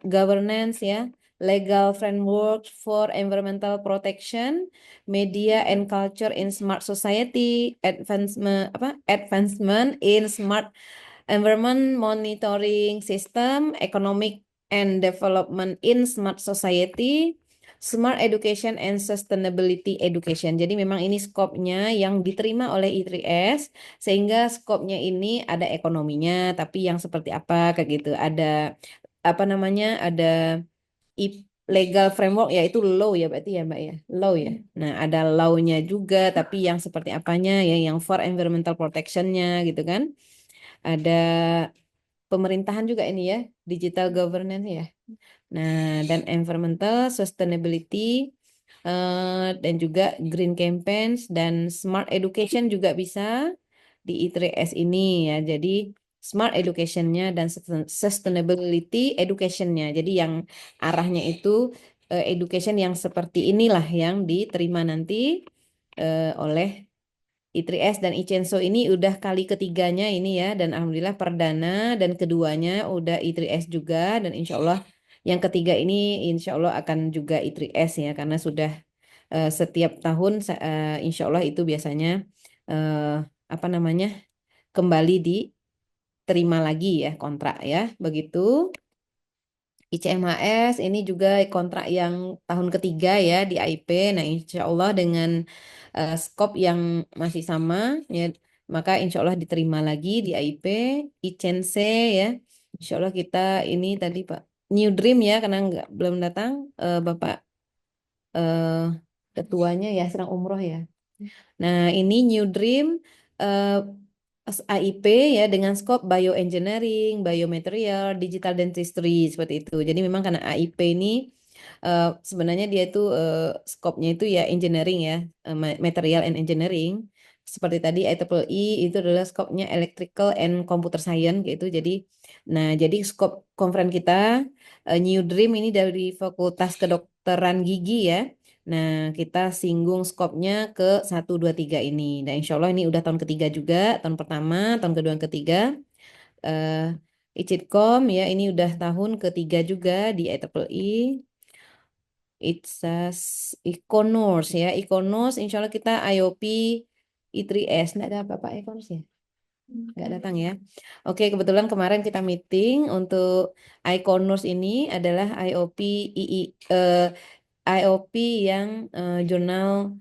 Governance ya, Legal Framework for Environmental Protection, Media and Culture in Smart Society, Advancement in Smart Environment Monitoring System, Economic and Development in Smart Society, Smart Education and Sustainability Education. Jadi memang ini skopnya yang diterima oleh I3S, sehingga skopnya ini ada ekonominya, tapi yang seperti apa kayak gitu. Ada apa namanya? Ada legal framework yaitu law ya berarti ya Mbak ya. Law ya. Nah, ada law-nya juga tapi yang seperti apanya ya, yang for environmental protection-nya gitu kan. Ada pemerintahan juga ini ya, digital governance ya. Nah, dan environmental sustainability dan juga green campaigns dan smart education juga bisa di I3S ini ya. Jadi smart education-nya dan sustainability education-nya. Jadi yang arahnya itu education yang seperti inilah yang diterima nanti oleh I3S dan Icenso ini udah kali ketiganya ini ya, dan alhamdulillah perdana dan keduanya udah I3S juga, dan insya Allah yang ketiga ini insya Allah akan juga I3S ya, karena sudah setiap tahun insya Allah itu biasanya apa namanya kembali diterima lagi ya kontrak ya begitu. ICMHS ini juga kontrak yang tahun ketiga ya di AIP. Nah, insya Allah dengan skop yang masih sama ya, maka insya Allah diterima lagi di AIP. ICENSE ya, insya Allah kita ini tadi Pak New Dream ya, karena belum datang Bapak ketuanya ya sedang umroh ya. Nah, ini New Dream AIP ya dengan skop bioengineering, biomaterial, digital dentistry seperti itu. Jadi memang karena AIP ini sebenarnya dia itu skopnya itu ya engineering ya, material and engineering. Seperti tadi IEEE itu adalah skopnya electrical and computer science gitu. Jadi skop konferen kita New Dream ini dari Fakultas Kedokteran Gigi ya. Nah, kita singgung skopnya ke 1, 2, 3 ini. Dan insya Allah ini udah tahun ketiga juga, tahun pertama, tahun kedua, ketiga. ICITCOM ya, ini udah tahun ketiga juga di IEEE. Iconos ya, Iconos insya Allah kita IOP I3S. Nggak ada apa-apa Iconos ya? Nggak datang ya. Oke, kebetulan kemarin kita meeting untuk Iconos ini adalah IOP IOP yang jurnal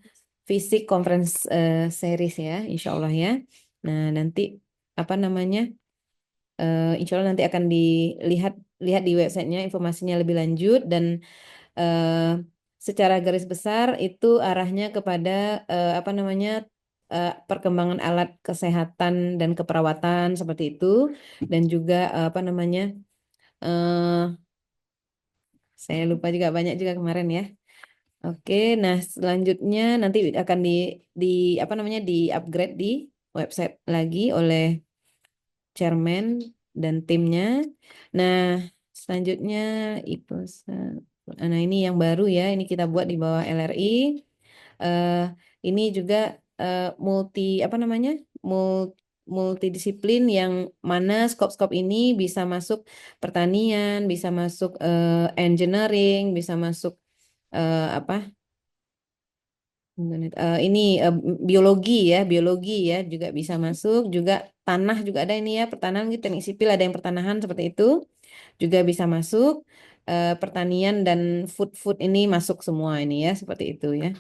fisik conference series ya, insya Allah ya. Nah, nanti apa namanya? Insya Allah nanti akan dilihat lihat di websitenya informasinya lebih lanjut dan secara garis besar itu arahnya kepada apa namanya perkembangan alat kesehatan dan keperawatan seperti itu dan juga apa namanya eh saya lupa juga banyak juga kemarin ya. Oke, nah selanjutnya nanti akan di apa namanya di upgrade di website lagi oleh chairman dan timnya. Nah, selanjutnya nah ini yang baru ya, ini kita buat di bawah LRI. Eh, ini juga multi apa namanya? Multidisiplin yang mana skop-skop ini bisa masuk pertanian, bisa masuk engineering, bisa masuk apa? Ini biologi ya juga bisa masuk, juga tanah juga ada ini ya, pertanahan gitu, teknik sipil ada yang pertanahan seperti itu juga bisa masuk, pertanian dan food ini masuk semua ini ya seperti itu ya.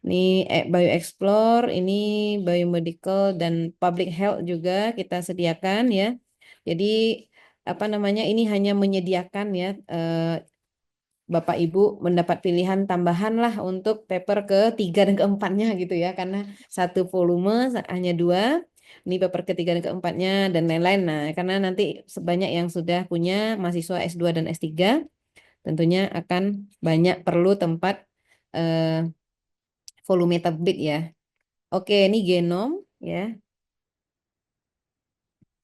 Ini bioexplore, ini biomedical dan public health juga kita sediakan ya. Jadi apa namanya ini hanya menyediakan ya Bapak Ibu mendapat pilihan tambahan lah untuk paper ketiga dan keempatnya gitu ya, karena satu volume hanya dua, ini paper ketiga dan keempatnya dan lain-lain. Nah, karena nanti sebanyak yang sudah punya mahasiswa S2 dan S3, tentunya akan banyak perlu tempat eh, volume terbit ya. Oke, ini genom ya,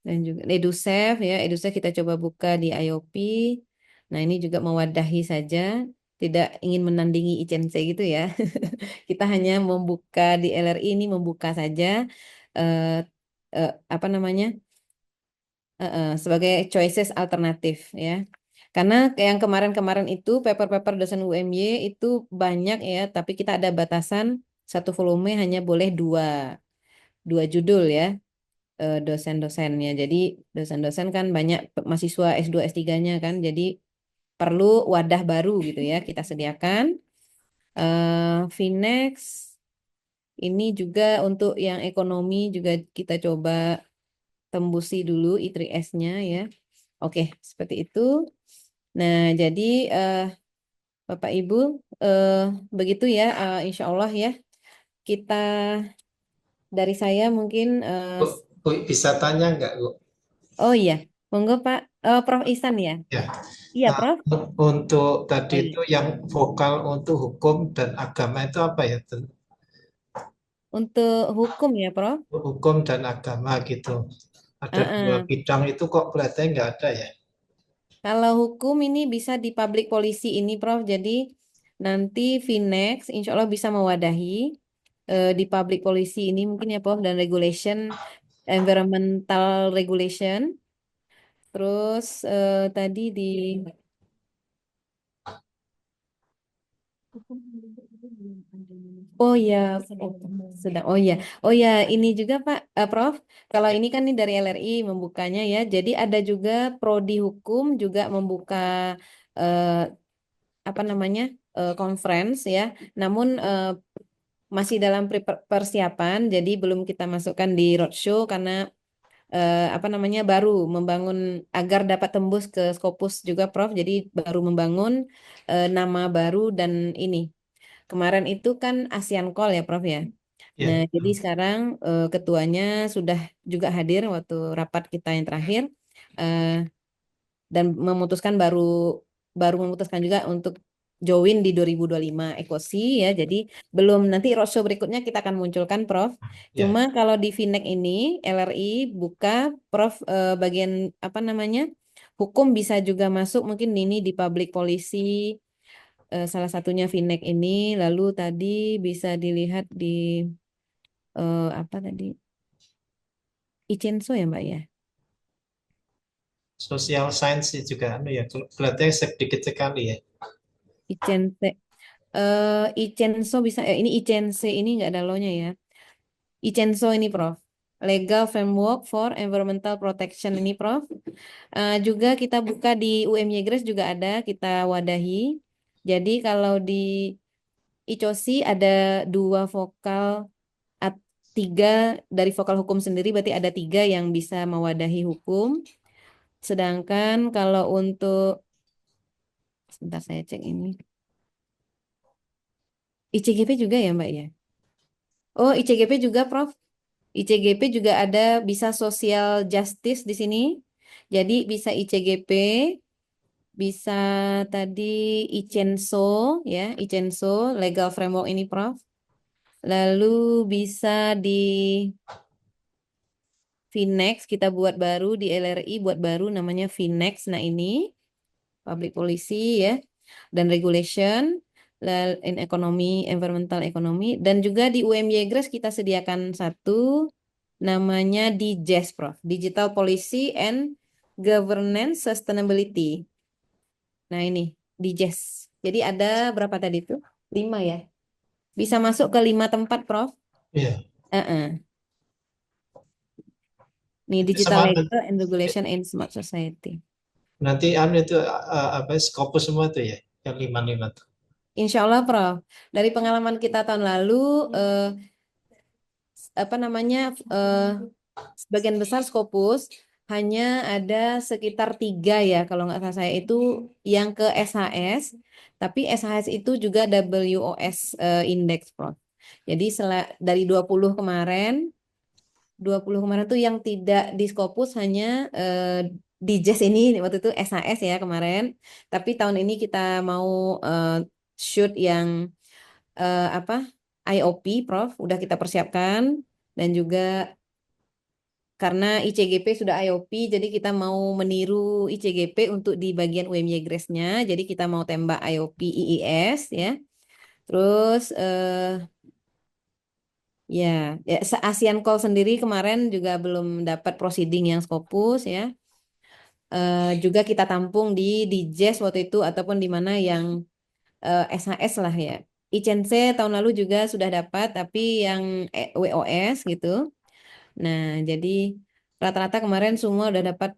dan juga EduSafe ya, EduSafe kita coba buka di IOP. Nah, ini juga mewadahi saja, tidak ingin menandingi ICNC gitu ya. Kita hanya membuka di LRI ini membuka saja eh, apa namanya sebagai choices alternatif ya. Karena yang kemarin-kemarin itu paper-paper dosen UMY itu banyak ya, tapi kita ada batasan satu volume hanya boleh dua judul ya dosen-dosennya. Jadi dosen-dosen kan banyak mahasiswa S2 S3-nya kan, jadi perlu wadah baru gitu ya kita sediakan. Finex ini juga untuk yang ekonomi juga kita coba tembusi dulu I3S-nya ya. Oke, seperti itu. Nah, jadi Bapak Ibu begitu ya, insya Allah ya. Kita dari saya mungkin Bu, bisa tanya nggak, Bu? oh iya, monggo Pak. Prof Ihsan ya. Ya. Iya, Prof. Untuk tadi Oh iya. itu yang vokal untuk hukum dan agama itu apa ya? Untuk hukum ya, Prof. Hukum dan agama gitu. Ada dua Uh-uh. bidang itu kok kelihatannya nggak ada ya? Kalau hukum ini bisa di public policy ini, Prof. Jadi nanti Finex insya Allah bisa mewadahi di public policy ini mungkin ya, Prof. Dan regulation, environmental regulation. Terus tadi di oh ya, sedang. Oh ya, ini juga Pak, Prof. Kalau ini kan ini dari LRI membukanya ya. Jadi ada juga prodi hukum juga membuka eh, apa namanya conference ya. Namun masih dalam persiapan, jadi belum kita masukkan di roadshow karena apa namanya baru membangun agar dapat tembus ke Scopus juga Prof. Jadi baru membangun nama baru dan ini. Kemarin itu kan ASEAN Call ya Prof ya. Ya. Nah, jadi sekarang ketuanya sudah juga hadir waktu rapat kita yang terakhir eh, dan memutuskan baru baru memutuskan juga untuk join di 2025 Ekosi ya. Jadi belum nanti roadshow berikutnya kita akan munculkan Prof. Ya. Cuma kalau di Finek ini LRI buka Prof bagian apa namanya? Hukum bisa juga masuk mungkin ini di public policy salah satunya Finek ini lalu tadi bisa dilihat di apa tadi? Icenso ya Mbak ya. Social science juga ya, kelihatannya sedikit sekali ya. Icense Icenso bisa ini Icense ini nggak ada lo-nya ya. Icenso ini Prof. Legal Framework for Environmental Protection ini Prof. Juga kita buka di UMY Grace juga ada kita wadahi. Jadi kalau di ICOSI ada dua vokal tiga dari vokal hukum sendiri berarti ada tiga yang bisa mewadahi hukum. Sedangkan kalau untuk, sebentar saya cek ini. ICGP juga ya Mbak ya? Oh, ICGP juga Prof. ICGP juga ada bisa social justice di sini. Jadi bisa ICGP, bisa tadi ICENSO ya, ICENSO legal framework ini Prof. Lalu bisa di Finex kita buat baru di LRI buat baru namanya Finex. Nah, ini public policy ya dan regulation in economy, environmental economy, dan juga di UMY Grace kita sediakan satu namanya DJES Prof, Digital Policy and Governance Sustainability. Nah, ini DJES. Jadi ada berapa tadi itu? 5 ya. Bisa masuk ke 5 tempat Prof. Iya. Nih, Itu Digital semua Legal and Regulation in Smart Society. nanti itu apa Scopus semua tuh ya, yang 5 tuh. Insya Allah, Prof. Dari pengalaman kita tahun lalu, apa namanya, sebagian besar Scopus hanya ada sekitar 3 ya, kalau nggak salah saya itu yang ke SHS, tapi SHS itu juga WOS Index, Prof. Jadi dari 20 kemarin, 20 kemarin tuh yang tidak di Scopus hanya di JAS ini waktu itu SHS ya kemarin. Tapi tahun ini kita mau shoot yang apa IOP Prof udah kita persiapkan, dan juga karena ICGP sudah IOP jadi kita mau meniru ICGP untuk di bagian UMY Grace-nya. Jadi kita mau tembak IOP IIS ya. Terus ya, ASEAN Call sendiri kemarin juga belum dapat proceeding yang Scopus ya. Juga kita tampung di JES waktu itu ataupun di mana yang SHS lah ya. ICNC tahun lalu juga sudah dapat tapi yang WOS gitu. Nah, jadi rata-rata kemarin semua udah dapat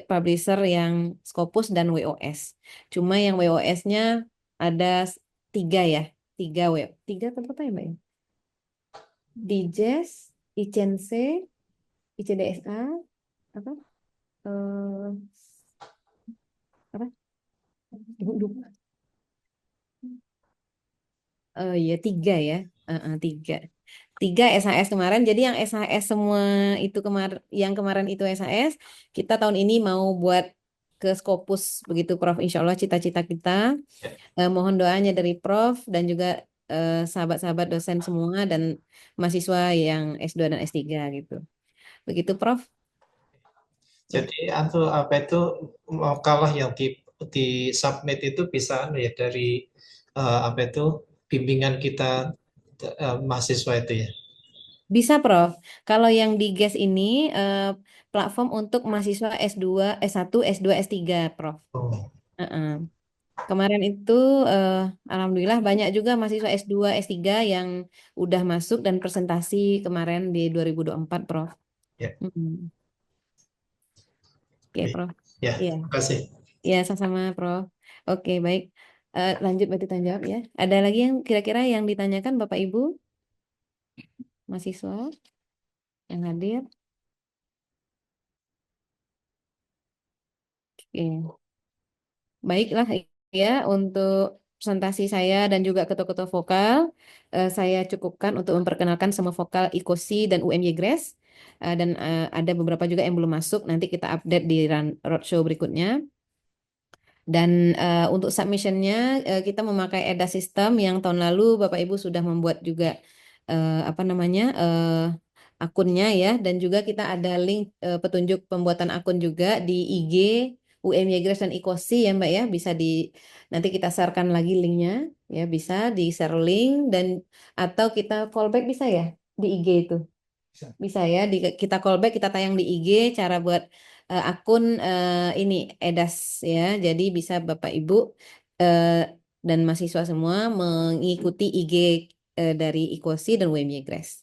publisher yang Scopus dan WOS. Cuma yang WOS-nya ada 3 ya. 3 tempat ya Mbak ya? DJES, ICNC, ICDSA, apa? Apa? Lupa. Ya 3 ya. 3. 3 SHS kemarin. Jadi yang SHS semua itu yang kemarin itu SHS, kita tahun ini mau buat ke Scopus begitu Prof. Insya Allah cita-cita kita. Mohon doanya dari Prof dan juga sahabat-sahabat dosen semua dan mahasiswa yang S2 dan S3 gitu. Begitu Prof. Jadi apa itu makalah yang di submit itu bisa ya dari apa itu bimbingan kita mahasiswa itu ya. Bisa Prof. Kalau yang di GES ini platform untuk mahasiswa S2, S1, S2, S3 Prof. Oh. Kemarin itu alhamdulillah banyak juga mahasiswa S2, S3 yang udah masuk dan presentasi kemarin di 2024 Prof. Ya. Oke Prof. Ya, Iya. terima kasih. Ya, sama-sama Prof. Oke, baik. Lanjut berarti tanya jawab ya. Ada lagi yang kira-kira yang ditanyakan Bapak Ibu mahasiswa yang hadir? Oke. Baiklah ya, untuk presentasi saya dan juga ketua-ketua vokal, saya cukupkan untuk memperkenalkan semua vokal IKOSI dan UMY Grace. Dan ada beberapa juga yang belum masuk, nanti kita update di roadshow berikutnya. Dan untuk submissionnya kita memakai EDA system yang tahun lalu Bapak Ibu sudah membuat juga apa namanya akunnya ya, dan juga kita ada link petunjuk pembuatan akun juga di IG UMY Grace dan IKOSI ya Mbak ya, bisa nanti kita sharekan lagi linknya ya, bisa di share link dan atau kita callback bisa ya di IG itu. Bisa ya, kita callback, kita tayang di IG cara buat akun ini EDAS ya. Jadi bisa Bapak Ibu dan mahasiswa semua mengikuti IG dari IKOSI dan UMY Grace.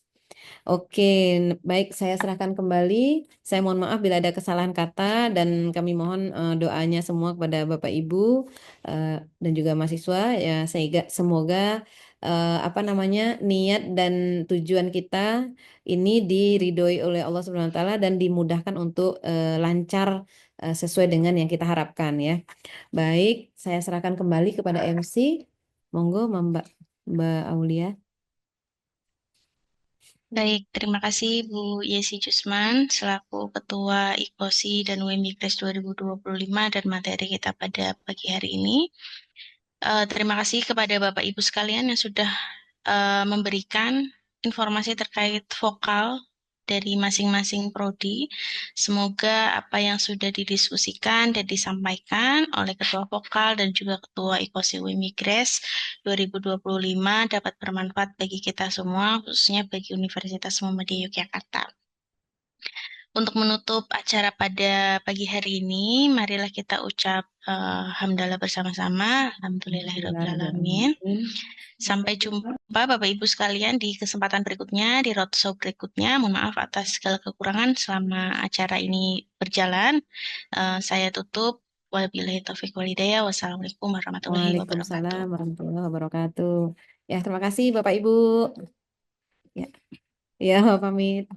Oke, baik, saya serahkan kembali. Saya mohon maaf bila ada kesalahan kata dan kami mohon doanya semua kepada Bapak Ibu dan juga mahasiswa ya, sehingga semoga niat dan tujuan kita ini diridhoi oleh Allah Subhanahu wa taala dan dimudahkan untuk lancar sesuai dengan yang kita harapkan ya. Baik, saya serahkan kembali kepada MC. Monggo Mbak Aulia. Baik, terima kasih Bu Yesi Jusman selaku Ketua IKOSI dan UMIKRES 2025 dan materi kita pada pagi hari ini. Terima kasih kepada Bapak Ibu sekalian yang sudah memberikan informasi terkait vokal dari masing-masing prodi. Semoga apa yang sudah didiskusikan dan disampaikan oleh Ketua Vokal dan juga Ketua IKOSI UMIKRES 2025 dapat bermanfaat bagi kita semua, khususnya bagi Universitas Muhammadiyah Yogyakarta. Untuk menutup acara pada pagi hari ini, marilah kita ucap hamdalah bersama-sama. Alhamdulillahirrahmanirrahim. Sampai jumpa Bapak Ibu sekalian di kesempatan berikutnya, di roadshow berikutnya. Mohon maaf atas segala kekurangan selama acara ini berjalan. Saya tutup. Wabillahi taufiq wal hidayah. Wassalamualaikum warahmatullahi wabarakatuh. Waalaikumsalam warahmatullahi wabarakatuh. Ya, terima kasih Bapak Ibu. Ya, ya pamit.